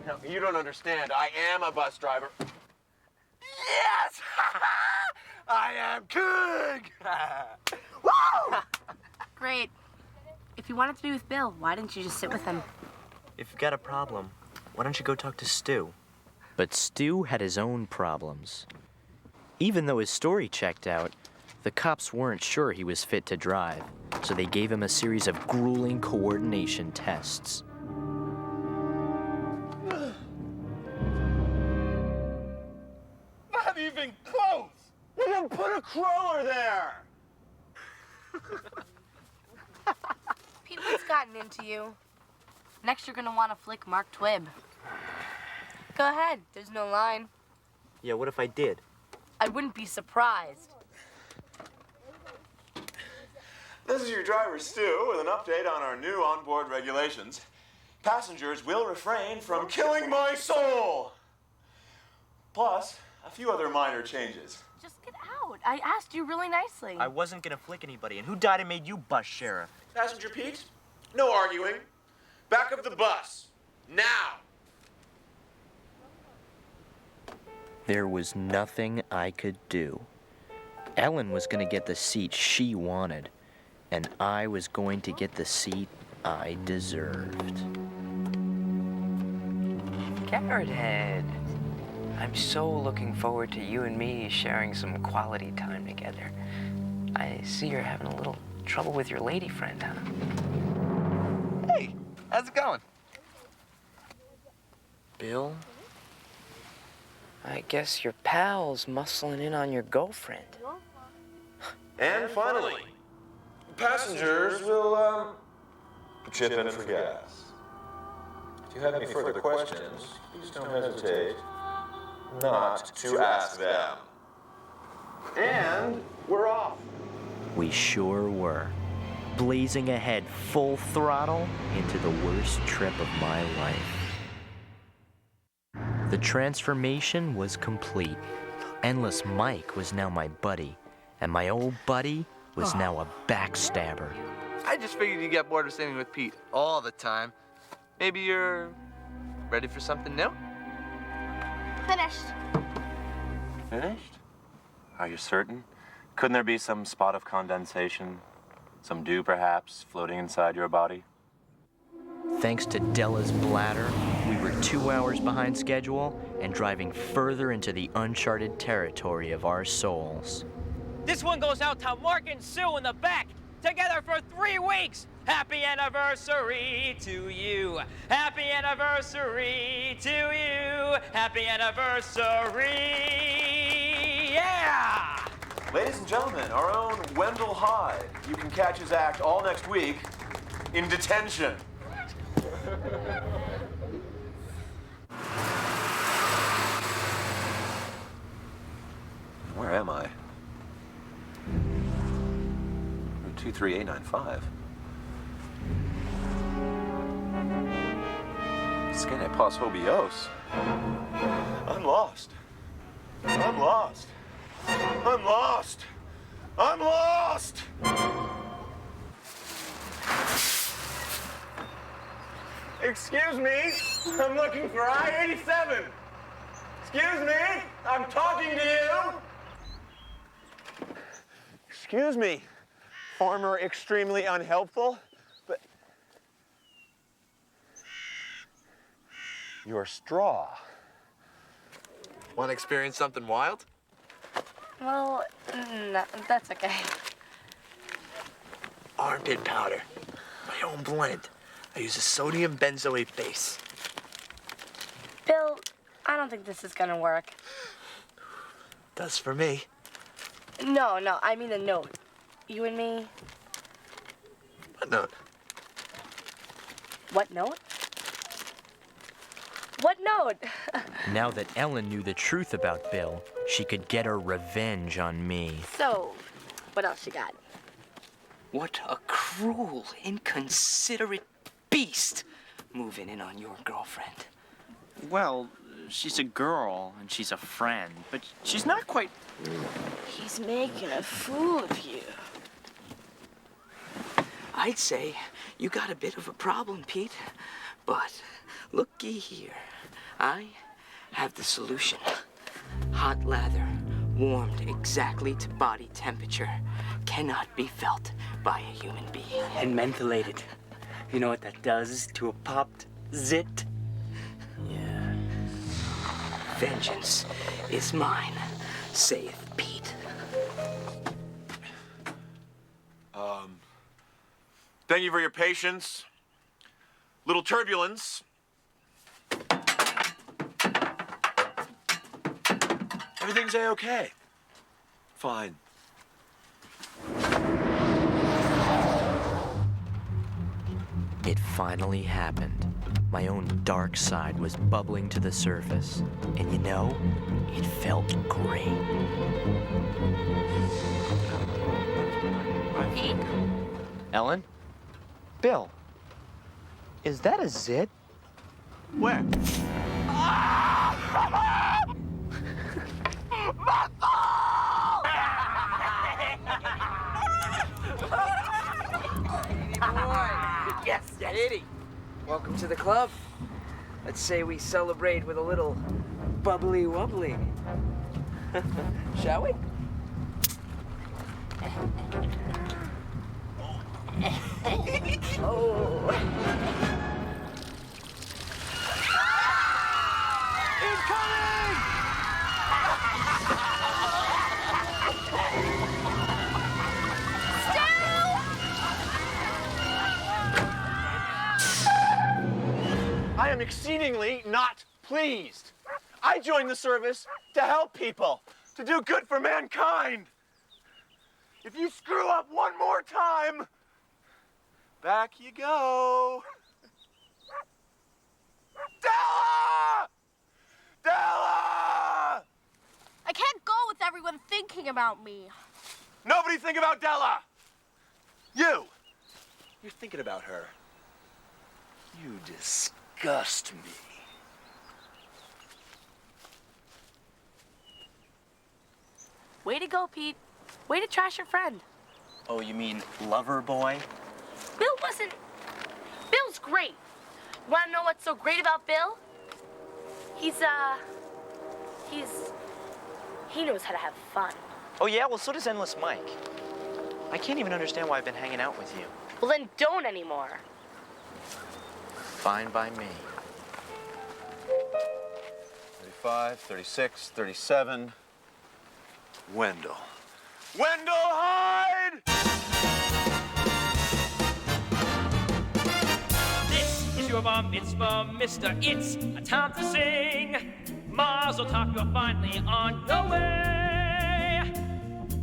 No, you don't understand. I am a bus driver. Yes! I am king! Woo! Great. If you wanted to be with Bill, why didn't you just sit with him? If you've got a problem, why don't you go talk to Stu? But Stu had his own problems. Even though his story checked out, the cops weren't sure he was fit to drive, so they gave him a series of grueling coordination tests. Not even close! You didn't put a crawler there! Pete, what's gotten into you? Next, you're gonna want to flick Mark Twibb. Go ahead. There's no line. Yeah, what if I did? I wouldn't be surprised. This is your driver, Stu, with an update on our new onboard regulations. Passengers will refrain from killing my soul! Plus, a few other minor changes. Just get out. I asked you really nicely. I wasn't gonna flick anybody, and who died and made you bus sheriff? Passenger Pete, no arguing. Back of the bus. Now! There was nothing I could do. Ellen was gonna get the seat she wanted, and I was going to get the seat I deserved. Carrot Head. I'm so looking forward to you and me sharing some quality time together. I see you're having a little trouble with your lady friend, huh? Hey, how's it going? Bill? I guess your pal's muscling in on your girlfriend. And finally, passengers will, chip in for gas. If you have any further questions, please don't hesitate not to ask them. And we're off. We sure were. Blazing ahead full throttle into the worst trip of my life. The transformation was complete. Endless Mike was now my buddy, and my old buddy was now a backstabber. I just figured you got bored of sitting with Pete all the time. Maybe you're ready for something new? Finished. Finished? Are you certain? Couldn't there be some spot of condensation? Some dew, perhaps, floating inside your body? Thanks to Della's bladder, we were 2 hours behind schedule and driving further into the uncharted territory of our souls. This one goes out to Mark and Sue in the back. Together for 3 weeks. Happy anniversary to you. Happy anniversary to you. Happy anniversary. Yeah! Ladies and gentlemen, our own Wendell Hyde. You can catch his act all next week in detention. Where am I? Route 23895. Scene Pas Hobios. I'm lost. I'm lost. I'm lost. I'm lost! Excuse me, I'm looking for I-87. Excuse me, I'm talking to you. Excuse me, former extremely unhelpful, but your straw. Want to experience something wild? Well, no, that's okay. Armpit powder. My own blend. I use a sodium benzoate base. Bill, I don't think this is gonna work. Does for me. No, I mean the note. You and me. What note? What note? What note? Now that Ellen knew the truth about Bill, she could get her revenge on me. So, what else you got? What a cruel, inconsiderate beast moving in on your girlfriend. Well, she's a girl and she's a friend, but she's not quite... He's making a fool of you. I'd say you got a bit of a problem, Pete. But looky here. I have the solution. Hot lather, warmed exactly to body temperature, cannot be felt by a human being. And mentholated. You know what that does to a popped zit? Yeah. Vengeance is mine, saith Pete. Thank you for your patience. Little turbulence. Everything's A-okay. Fine. It finally happened. My own dark side was bubbling to the surface. And you know, it felt great. Pete, Ellen? Bill, is that a zit? Where? Yes, Diddy. Welcome to the club. Let's say we celebrate with a little bubbly wobbly. Shall we? Oh. I am exceedingly not pleased. I joined the service to help people, to do good for mankind. If you screw up one more time, back you go. Della! Della! I can't go with everyone thinking about me. Nobody think about Della. You. You're thinking about her. You disgust me. Way to go, Pete. Way to trash your friend. Oh, you mean lover boy? Bill wasn't... Bill's great. Wanna know what's so great about Bill? He knows how to have fun. Oh, yeah? Well, so does Endless Mike. I can't even understand why I've been hanging out with you. Well, then don't anymore. Fine by me. 35, 36, 37. Wendell. Wendell Hyde! This is your bar mitzvah, mister. It's a time to sing. Mazel tov, you're finally on your way.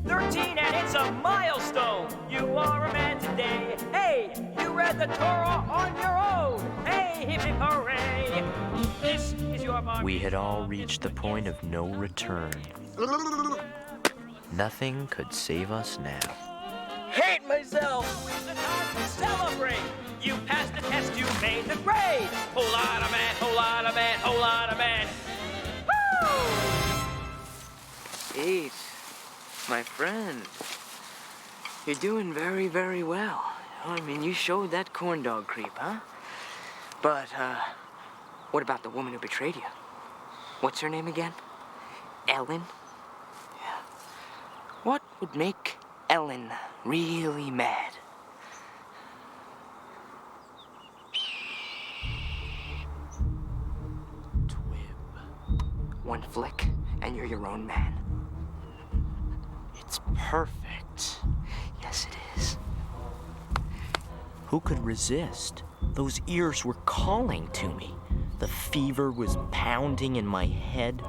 13 and it's a milestone. You are a man today. Hey, you read the Torah on your own. Hey, hip hip hooray. This is your bar. We had all reached the point of no return. Nothing could save us now. Hate myself! It's the time to celebrate. You passed the test, you made the grade. Whole lot of man, whole lot of man, whole lot of man. Pete, my friend, you're doing very, very well. I mean, you showed that corn dog creep, huh? But, what about the woman who betrayed you? What's her name again? Ellen? Yeah. What would make Ellen really mad? Twib. One flick, and you're your own man. It's perfect. Yes, it is. Who could resist? Those ears were calling to me. The fever was pounding in my head.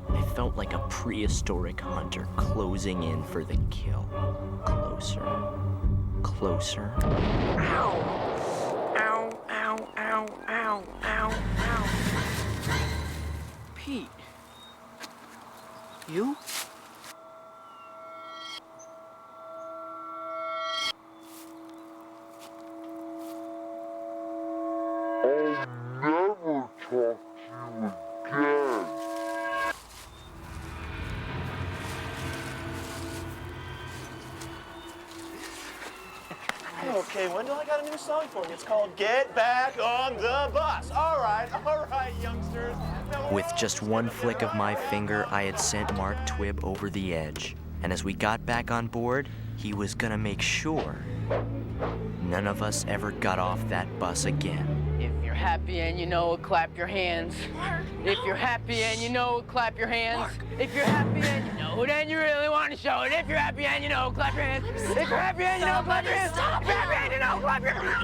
I felt like a prehistoric hunter closing in for the kill. Closer. Closer. Ow! Ow, ow, ow, ow, ow, ow. Pete. You? Never talk to you again. Okay, Wendell, I got a new song for you. It's called Get Back on the Bus. All right, youngsters. Now, With just one flick of my finger, I had sent Mark Twibb over the edge. And as we got back on board, he was gonna make sure none of us ever got off that bus again. If you're happy and you know it, clap your hands. If you're happy and you know it, clap your hands. If you're happy and you know it and you really want to show it. If you're happy and you know, clap your hands. If you're happy and you know, clap your hands. If you're happy and you know, clap your hands.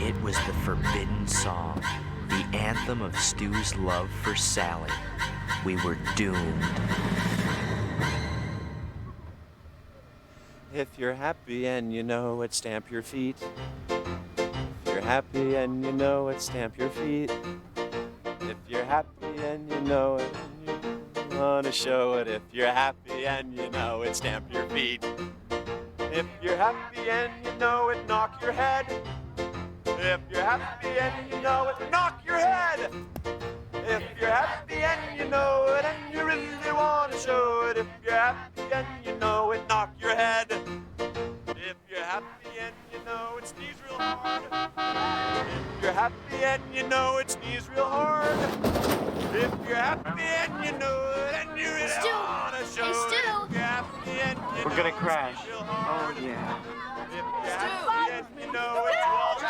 It was the forbidden song, the anthem of Stu's love for Sally. We were doomed. If you're happy and you know it, stamp your feet. If you're happy and you know it, stamp your feet. If you're happy and you know it, wanna show it. If you're happy and you know it, stamp your feet. If you're happy and you know it, knock your head. If you're happy and you know it, knock your head. If you're happy and you know it and you really want to show it. If you're happy and you know it, knock your head. If you're happy and you know it, sneeze real hard. If you're happy and you know it, sneeze real hard. If you're happy and you know it and you really want to show it. If you're happy and you We're gonna crash. Oh, yeah. If you're happy and you know it's all for.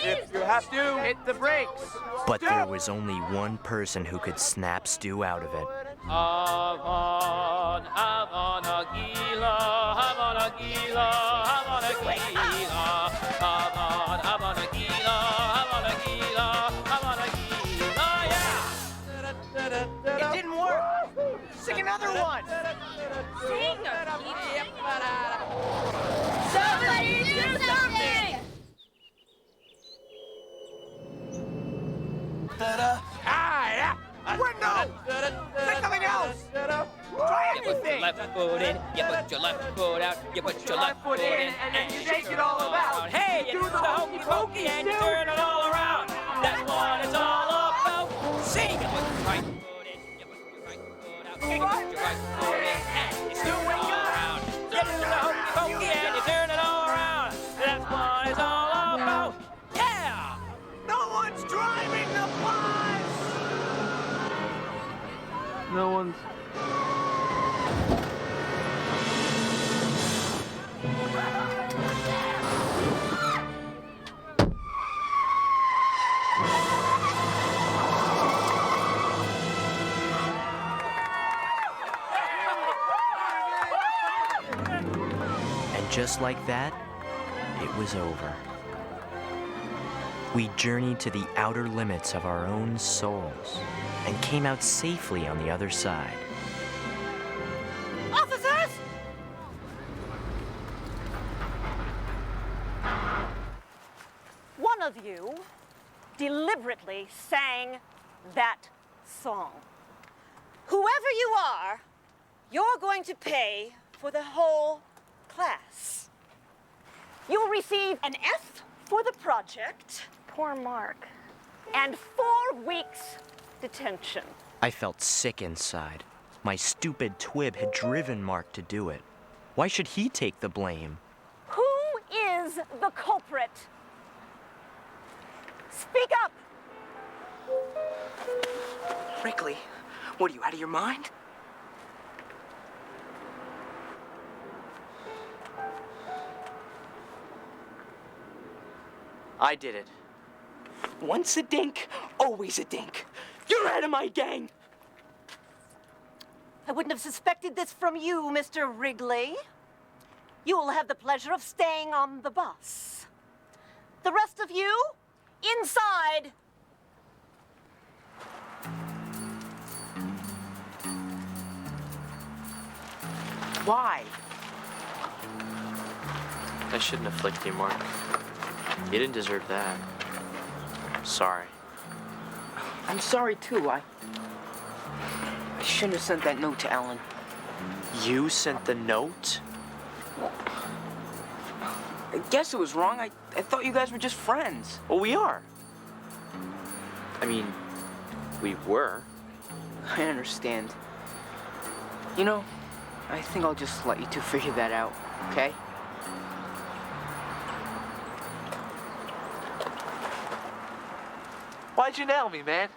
If you're happy, Stu, hit the brakes. But there was only one person who could snap Stu out of it. Havana, Havana, Gila, Havana, Gila, Havana, Gila, Havana, Havana, Gila, Havana, Gila, Havana, Gila, yeah! It didn't work. Sing another one. Sing! Somebody do something! Window! Say something else! Try You put anything! your left foot in, you put your left foot out, you put your left foot in, and then you shake it all about. Hey, you do the hokey pokey and you turn it all around. That's what it's all about. See, you put your right foot in, you put your right foot out, you put your right foot in, and you turn it all around. You do the hokey pokey and you turn it all around. That's what it's all about. Yeah! No one's driving the bus! No one's. And just like that, it was over. We journeyed to the outer limits of our own souls and came out safely on the other side. Officers! One of you deliberately sang that song. Whoever you are, you're going to pay for the whole class. You'll receive an F for the project. Poor Mark. And 4 weeks detention. I felt sick inside. My stupid twib had driven Mark to do it. Why should he take the blame? Who is the culprit? Speak up! Wrigley, what are you, out of your mind? I did it. Once a dink, always a dink. You're out of my gang. I wouldn't have suspected this from you, Mr. Wrigley. You will have the pleasure of staying on the bus. The rest of you, inside. Why? I shouldn't have flicked you, Mark. You didn't deserve that. Sorry. I'm sorry too. I shouldn't have sent that note to Ellen. You sent the note? I guess it was wrong. I thought you guys were just friends. Well, we are. I mean, we were. I understand. You know, I think I'll just let you two figure that out, okay? Why'd you nail me, man?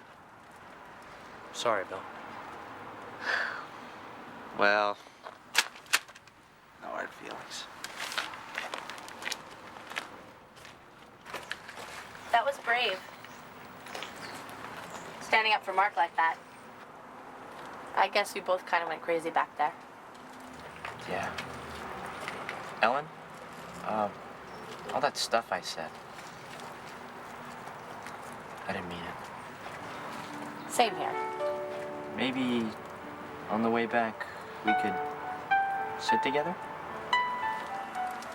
Sorry, Bill. Well, no hard feelings. That was brave. Standing up for Mark like that. I guess we both kind of went crazy back there. Yeah. Ellen? All that stuff I said. I didn't mean it. Same here. Maybe on the way back, we could sit together?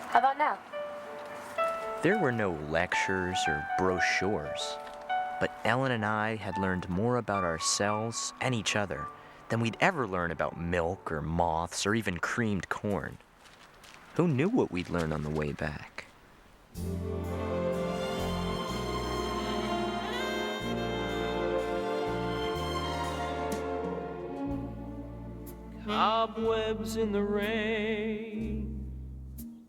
How about now? There were no lectures or brochures, But Ellen and I had learned more about ourselves and each other than we'd ever learn about milk or moths or even creamed corn. Who knew what we'd learn on the way back? Cobwebs in the rain,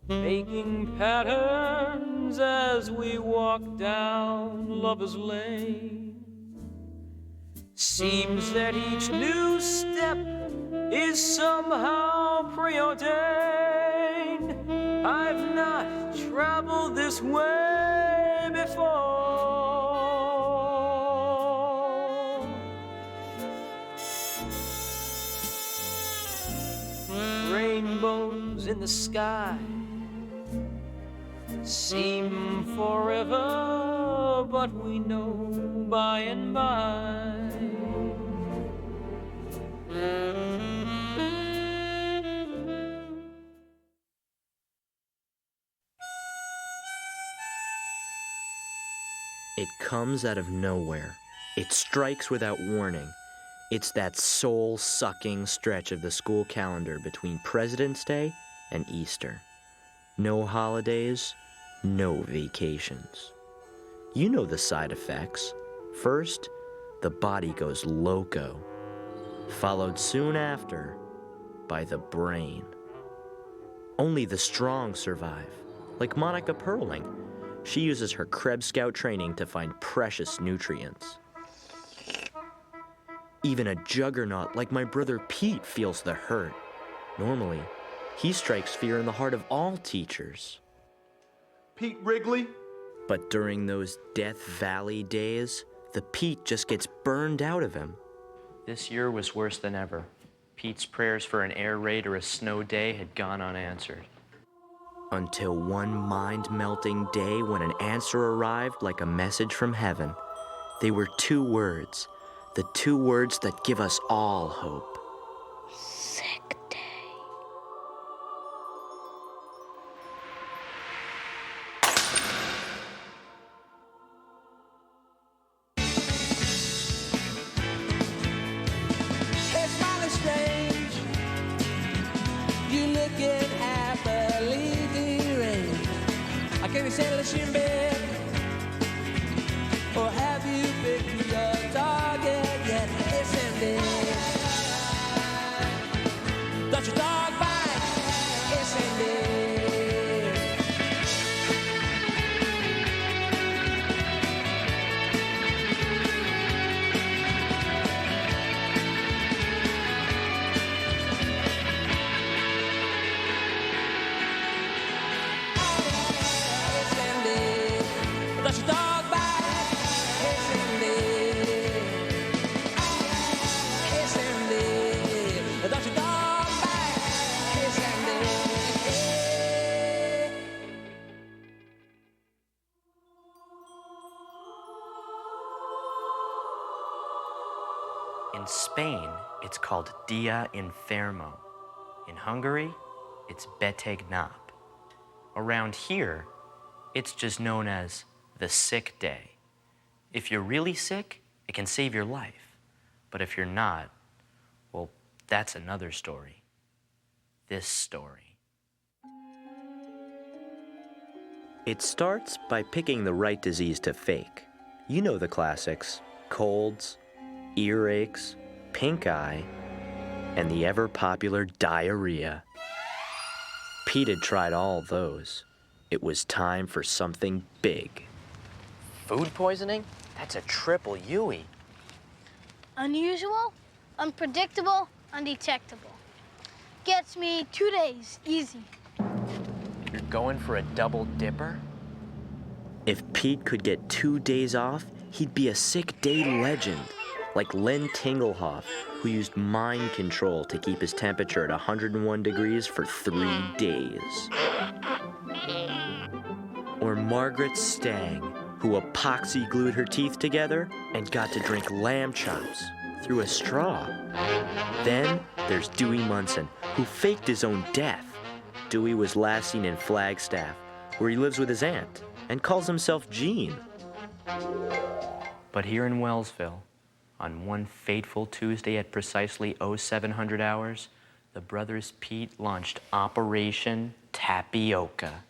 making patterns as we walk down Lover's Lane. Seems that each new step is somehow preordained. I've not traveled this way before. Rainbows in the sky seem forever, but we know by and by. It comes out of nowhere. It strikes without warning. It's that soul-sucking stretch of the school calendar between President's Day and Easter. No holidays, no vacations. You know the side effects. First, the body goes loco, followed soon after by the brain. Only the strong survive, like Monica Perling. She uses her Krebs Scout training to find precious nutrients. Even a juggernaut like my brother Pete feels the hurt. Normally, he strikes fear in the heart of all teachers. Pete Wrigley? But during those Death Valley days, the Pete just gets burned out of him. This year was worse than ever. Pete's prayers for an air raid or a snow day had gone unanswered. Until one mind-melting day when an answer arrived like a message from heaven. They were 2 words, the 2 words that give us all hope. Sick day. Hey, smiling strange, you looking happily deranged. I can't be sailing in bed, or have you picked your target yet? Hey, Sandy, don't your dog bite? Hey, Sandy. Does your dog bite? Hey, Sandy. Hey, Sandy. Does your dog bite? Hey, Sandy. In Spain, it's called Dia Enfermo. In Hungary, it's Beteg Nap. Around here, it's just known as the sick day. If you're really sick, it can save your life. But if you're not, well, that's another story. This story. It starts by picking the right disease to fake. You know the classics: colds, earaches, pink eye, and the ever-popular diarrhea. Pete had tried all those. It was time for something big. Food poisoning? That's a triple Yui. Unusual, unpredictable, undetectable. Gets me 2 days, easy. You're going for a double dipper? If Pete could get 2 days off, he'd be a sick day legend, like Len Tinglehoff, who used mind control to keep his temperature at 101 degrees for 3 days. Or Margaret Stang, who epoxy glued her teeth together and got to drink lamb chops through a straw. Then there's Dewey Munson, who faked his own death. Dewey was last seen in Flagstaff, where he lives with his aunt and calls himself Gene. But here in Wellsville, on one fateful Tuesday at precisely 0700 hours, the brothers Pete launched Operation Tapioca.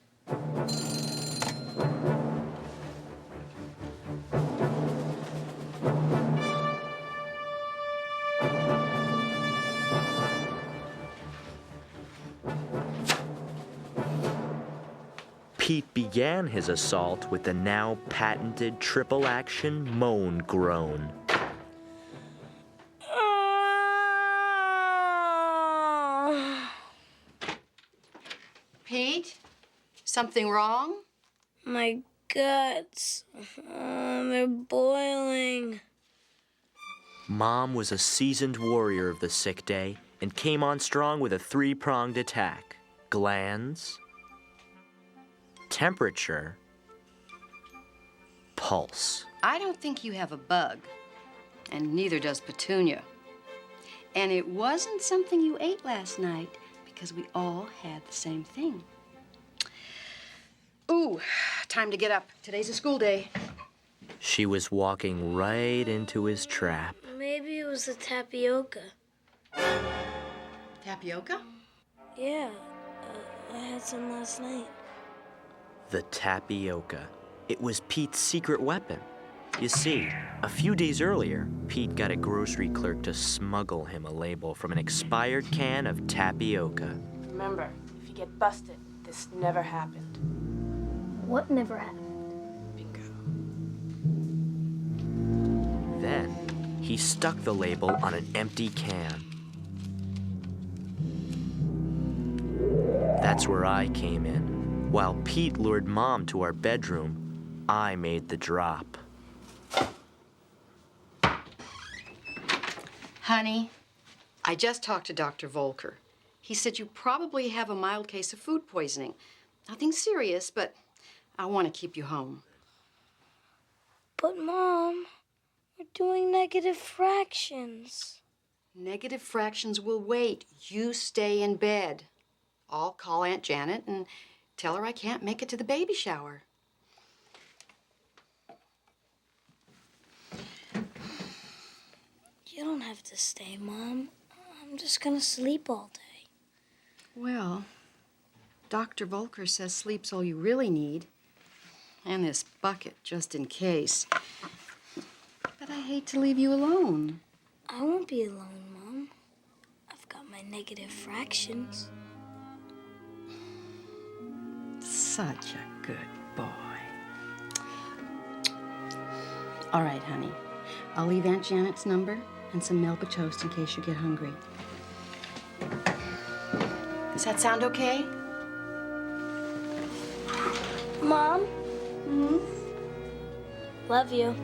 Pete began his assault with the now patented triple-action moan groan. Pete, something wrong? My guts, they're boiling. Mom was a seasoned warrior of the sick day and came on strong with a three-pronged attack. Glands, temperature, pulse. I don't think you have a bug, and neither does Petunia. And it wasn't something you ate last night, because we all had the same thing. Ooh, time to get up. Today's a school day. She was walking right into his trap. Maybe it was the tapioca. Tapioca? Yeah, I had some last night. The tapioca. It was Pete's secret weapon. You see, a few days earlier, Pete got a grocery clerk to smuggle him a label from an expired can of tapioca. Remember, if you get busted, this never happened. What never happened? Then, he stuck the label on an empty can. That's where I came in. While Pete lured Mom to our bedroom, I made the drop. Honey, I just talked to Dr. Volker. He said you probably have a mild case of food poisoning. Nothing serious, but I want to keep you home. But, Mom, we're doing negative fractions. Negative fractions will wait. You stay in bed. I'll call Aunt Janet and tell her I can't make it to the baby shower. You don't have to stay, Mom. I'm just gonna sleep all day. Well, Dr. Volker says sleep's all you really need. And this bucket, just in case. But I hate to leave you alone. I won't be alone, Mom. I've got my negative fractions. Such a good boy. All right, honey. I'll leave Aunt Janet's number and some Melba toast in case you get hungry. Does that sound okay? Mom? Hmm? Love you.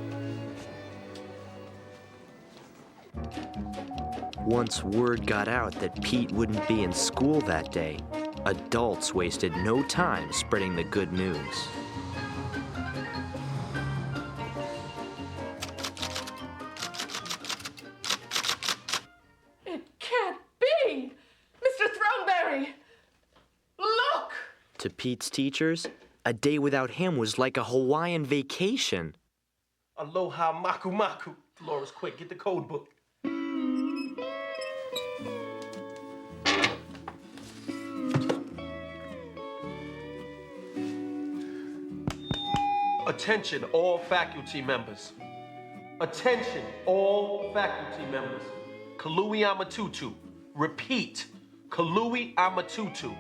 Once word got out that Pete wouldn't be in school that day, adults wasted no time spreading the good news. It can't be! Mr. Throneberry! Look! To Pete's teachers, a day without him was like a Hawaiian vacation. Aloha maku maku. Dolores, quick, get the code book. Attention, all faculty members. Attention, all faculty members. Kalui Amatutu. Repeat, Kalui Amatutu.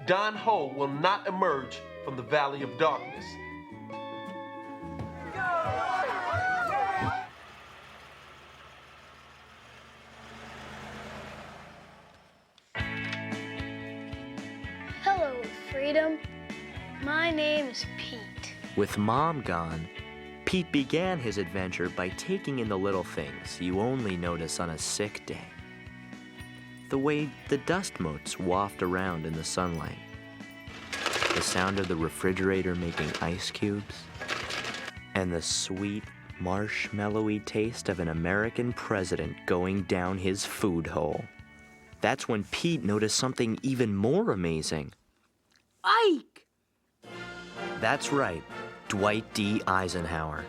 Don Ho will not emerge from the Valley of Darkness. Hello, Freedom. My name is Pete. With Mom gone, Pete began his adventure by taking in the little things you only notice on a sick day. The way the dust motes waft around in the sunlight. The sound of the refrigerator making ice cubes. And the sweet, marshmallowy taste of an American president going down his food hole. That's when Pete noticed something even more amazing. Ike! That's right, Dwight D. Eisenhower.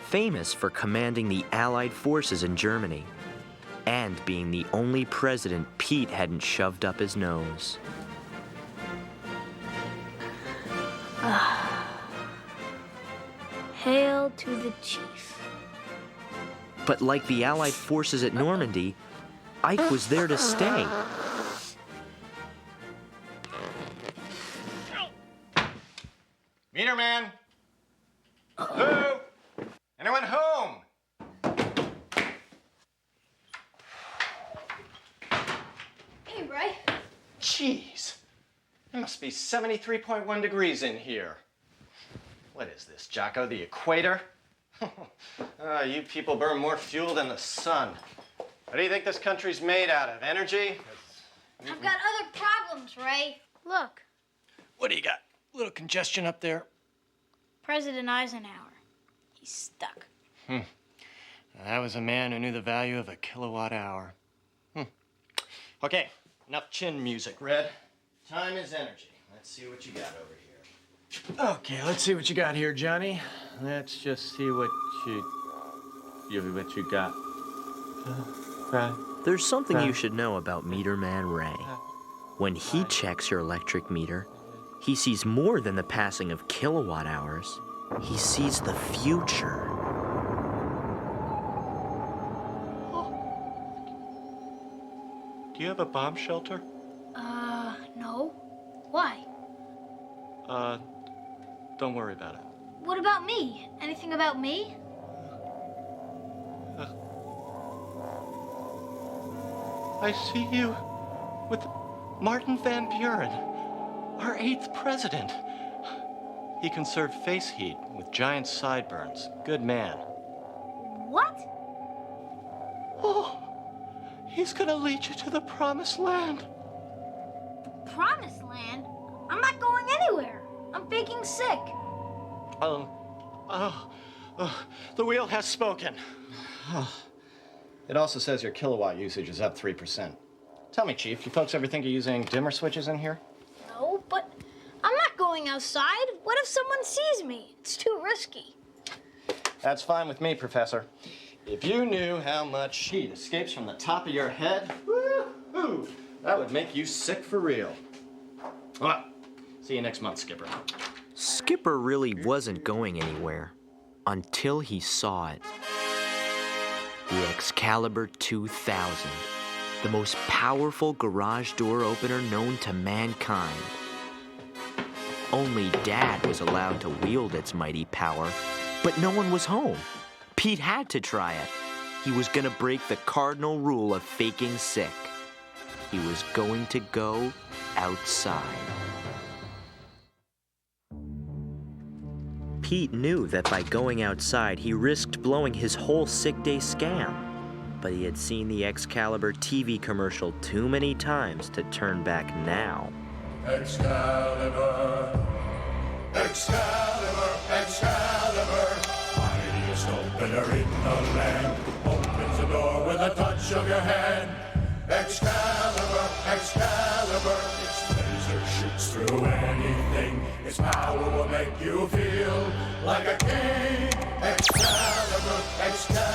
famous for commanding the Allied forces in Germany and being the only president Pete hadn't shoved up his nose. Hail to the chief. But like the Allied forces at Normandy, Ike was there to stay. Meter man? Hello? Anyone home? Hey, Ray. Jeez. It must be 73.1 degrees in here. What is this, Jocko, the equator? You people burn more fuel than the sun. What do you think this country's made out of? Energy? I've got other problems, Ray. Look, What do you got? A little congestion up there? President Eisenhower. He's stuck. That was a man who knew the value of a kilowatt hour. Okay, enough chin music, Red. Time is energy. Let's see what you got over here. Okay, let's see what you got here, Johnny. Let's just see what you got. There's something you should know about Meter Man Ray. When he checks your electric meter, he sees more than the passing of kilowatt hours. He sees the future. Do you have a bomb shelter? No. Why? Don't worry about it. What about me? Anything about me? I see you with Martin Van Buren, our 8th president. He conserved face heat with giant sideburns. Good man. What? Oh, he's gonna lead you to the promised land. Promised land? I'm not going anywhere. I'm faking sick. The wheel has spoken. It also says your kilowatt usage is up 3%. Tell me, Chief, you folks ever think of using dimmer switches in here? No, but I'm not going outside. What if someone sees me? It's too risky. That's fine with me, Professor. If you knew how much heat escapes from the top of your head, woo-hoo, that would make you sick for real. Well, see you next month, Skipper. Skipper really wasn't going anywhere until he saw it. The Excalibur 2000, the most powerful garage door opener known to mankind. Only Dad was allowed to wield its mighty power, but no one was home. Pete had to try it. He was gonna break the cardinal rule of faking sick. He was going to go outside. Pete knew that by going outside, he risked blowing his whole sick day scam. But he had seen the Excalibur TV commercial too many times to turn back now. Excalibur, Excalibur, Excalibur, mightiest opener in the land, opens the door with a touch of your hand. Excalibur, Excalibur, its laser shoots through anything, its power will make you feel like a king. Excalibur, Excalibur.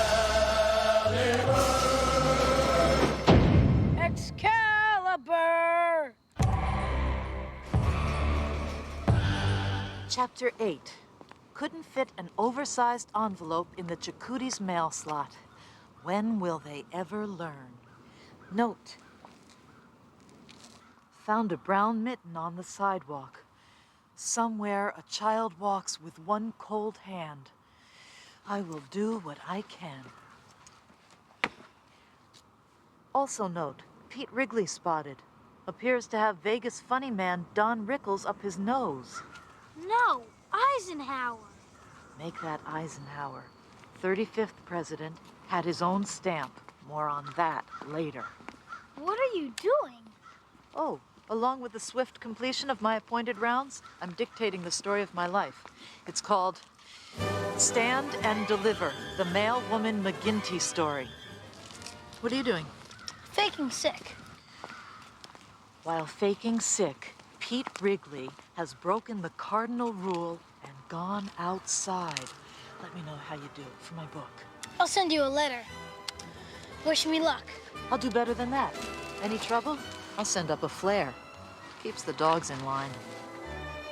Excalibur! Chapter 8. Couldn't fit an oversized envelope in the Chakotay's mail slot. When will they ever learn? Note. Found a brown mitten on the sidewalk. Somewhere a child walks with one cold hand. I will do what I can. Also note, Pete Wrigley spotted. Appears to have Vegas funny man Don Rickles up his nose. No, Eisenhower. Make that Eisenhower. 35th president, had his own stamp. More on that later. What are you doing? Oh, along with the swift completion of my appointed rounds, I'm dictating the story of my life. It's called Stand and Deliver, the Male Woman McGinty Story. What are you doing? Faking sick. While faking sick, Pete Wrigley has broken the cardinal rule and gone outside. Let me know how you do for my book. I'll send you a letter. Wish me luck. I'll do better than that. Any trouble? I'll send up a flare. Keeps the dogs in line.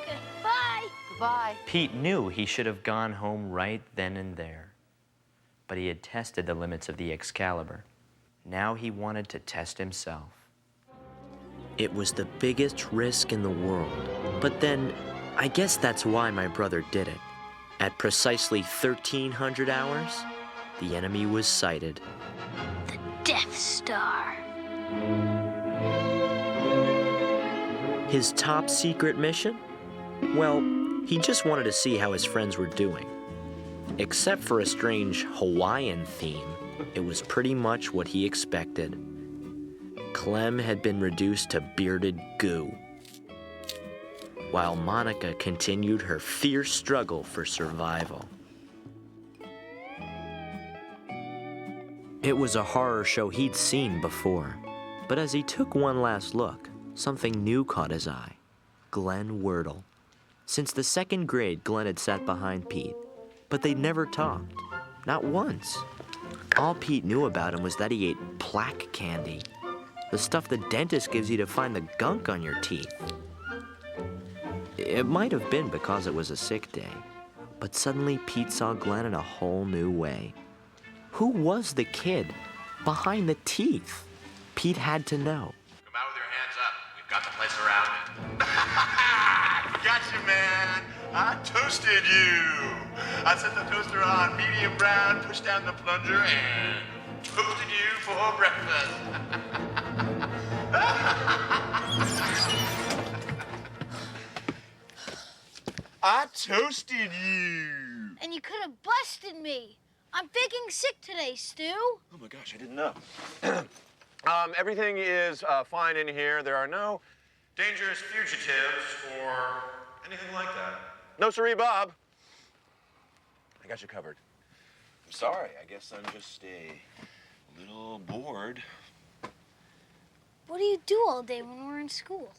Okay, bye. Goodbye. Pete knew he should have gone home right then and there. But he had tested the limits of the Excalibur. Now he wanted to test himself. It was the biggest risk in the world. But then, I guess that's why my brother did it. At precisely 1300 hours, the enemy was sighted. Death Star. His top secret mission? Well, he just wanted to see how his friends were doing. Except for a strange Hawaiian theme, it was pretty much what he expected. Clem had been reduced to bearded goo, while Monica continued her fierce struggle for survival. It was a horror show he'd seen before, but as he took one last look, something new caught his eye. Glenn Wordle. Since the second grade, Glenn had sat behind Pete, but they'd never talked, not once. All Pete knew about him was that he ate plaque candy, the stuff the dentist gives you to find the gunk on your teeth. It might have been because it was a sick day, but suddenly Pete saw Glenn in a whole new way. Who was the kid behind the teeth? Pete had to know. Come out with your hands up. We've got the place around. Gotcha, man. I toasted you. I set the toaster on medium brown, pushed down the plunger, and toasted you for breakfast. I toasted you. And you could have busted me. I'm faking sick today, Stu. Oh my gosh, I didn't know. Everything is fine in here. There are no dangerous fugitives or anything like that. No, sirree, Bob. I got you covered. I'm sorry. I guess I'm just a little bored. What do you do all day when we're in school?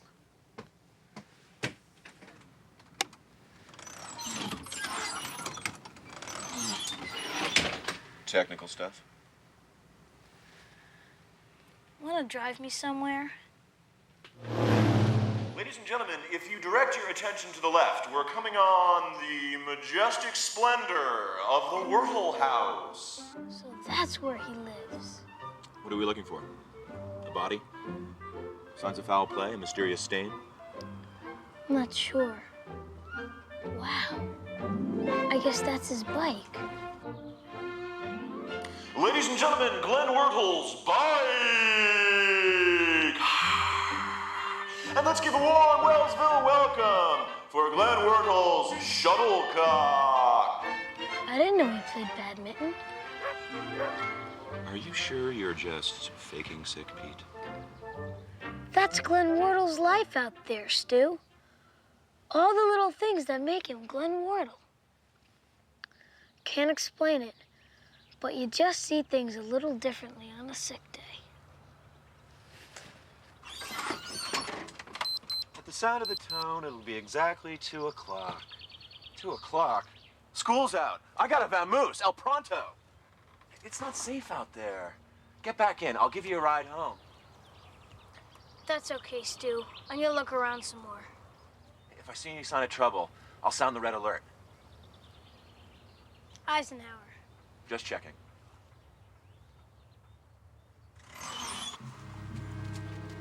Technical stuff. Want to drive me somewhere? Ladies and gentlemen, if you direct your attention to the left, we're coming on the majestic splendor of the Wordle House. So that's where he lives. What are we looking for? A body? Signs of foul play? A mysterious stain? I'm not sure. Wow. I guess that's his bike. Ladies and gentlemen, Glenn Wordle's bike! And let's give a warm Wellsville welcome for Glenn Wordle's shuttlecock. I didn't know he played badminton. Are you sure you're just faking sick, Pete? That's Glenn Wardle's life out there, Stu. All the little things that make him Glenn Wardle. Can't explain it, but you just see things a little differently on a sick day. At the sound of the tone, it'll be exactly 2 o'clock. 2 o'clock? School's out. I got a vamoose, El Pronto. It's not safe out there. Get back in. I'll give you a ride home. That's okay, Stu. I'm gonna look around some more. If I see any sign of trouble, I'll sound the red alert. Eisenhower. Just checking.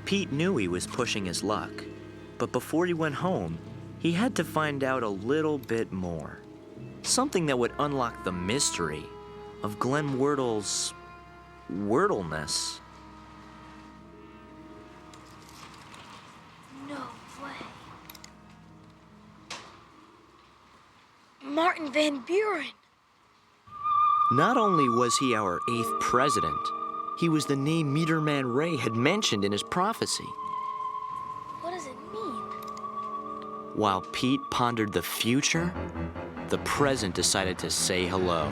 Pete knew he was pushing his luck, but before he went home, he had to find out a little bit more. Something that would unlock the mystery of Glenn Wordle's Wordleness. No way. Martin Van Buren. Not only was he our 8th president, he was the name Meterman Ray had mentioned in his prophecy. What does it mean? While Pete pondered the future, the present decided to say hello.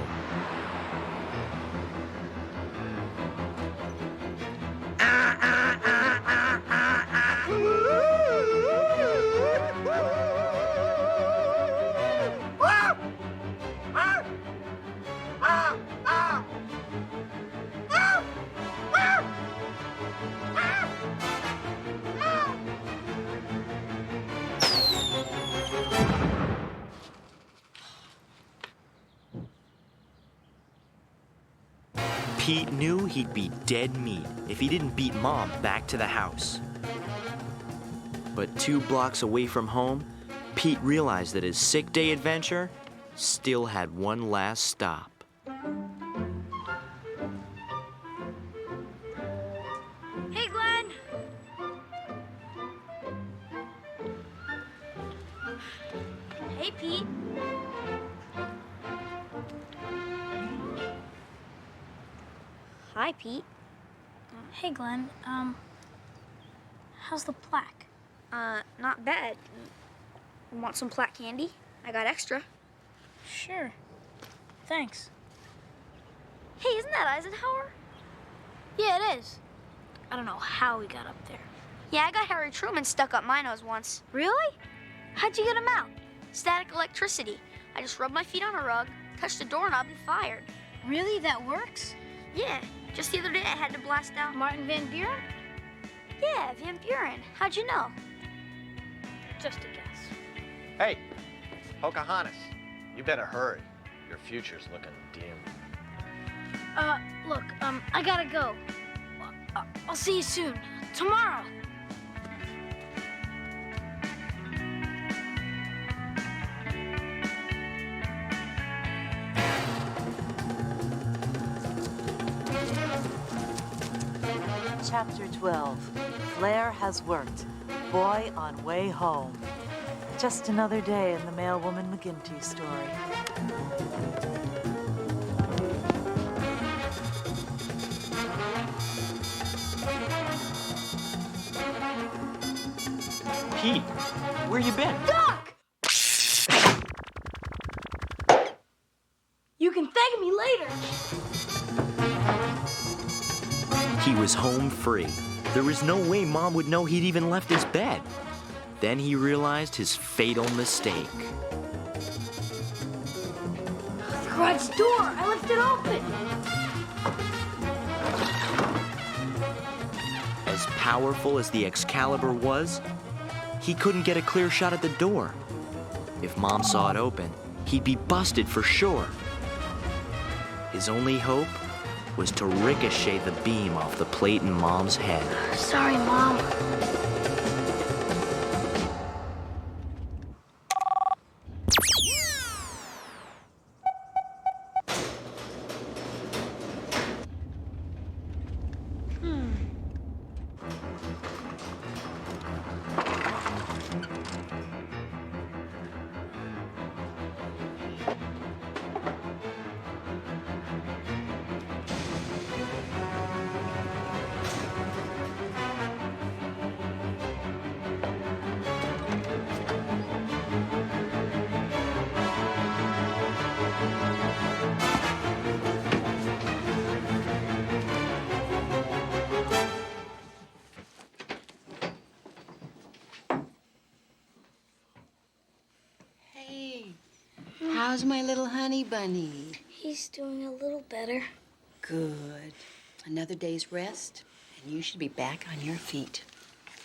Pete knew he'd be dead meat if he didn't beat Mom back to the house. But 2 blocks away from home, Pete realized that his sick day adventure still had one last stop. Hey, Glenn. Hey, Pete. Hi, Pete. Hey, Glenn. How's the plaque? Not bad. Want some plaque candy? I got extra. Sure. Thanks. Hey, isn't that Eisenhower? Yeah, it is. I don't know how we got up there. Yeah, I got Harry Truman stuck up my nose once. Really? How'd you get him out? Static electricity. I just rubbed my feet on a rug, touched the doorknob, and fired. Really? That works? Yeah. Just the other day, I had to blast out Martin Van Buren? Yeah, Van Buren. How'd you know? Just a guess. Hey, Pocahontas, you better hurry. Your future's looking dim. Look, I gotta go. I'll see you soon. Tomorrow. Chapter 12. Flair has worked. Boy on way home. Just another day in the Mailwoman McGinty story. Pete, where you been? Doc! You can thank me later. He was home free. There was no way Mom would know he'd even left his bed. Then he realized his fatal mistake. The garage door, I left it open. As powerful as the Excalibur was, he couldn't get a clear shot at the door. If Mom saw it open, he'd be busted for sure. His only hope was to ricochet the beam off the plate in Mom's head. Sorry, Mom. How's my little honey bunny? He's doing a little better. Good. Another day's rest, and you should be back on your feet.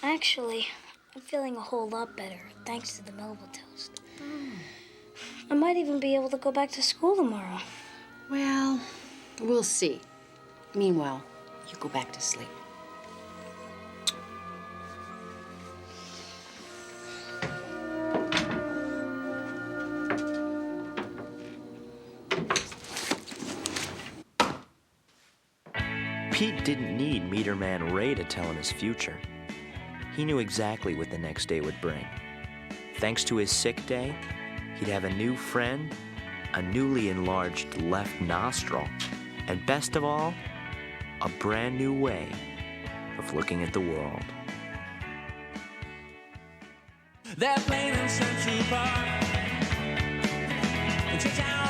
Actually, I'm feeling a whole lot better, thanks to the Melba toast. I might even be able to go back to school tomorrow. Well, we'll see. Meanwhile, you go back to sleep. Pete didn't need Meter Man Ray to tell him his future. He knew exactly what the next day would bring. Thanks to his sick day, he'd have a new friend, a newly enlarged left nostril, and best of all, a brand new way of looking at the world. They're playing in Central Park. It's a town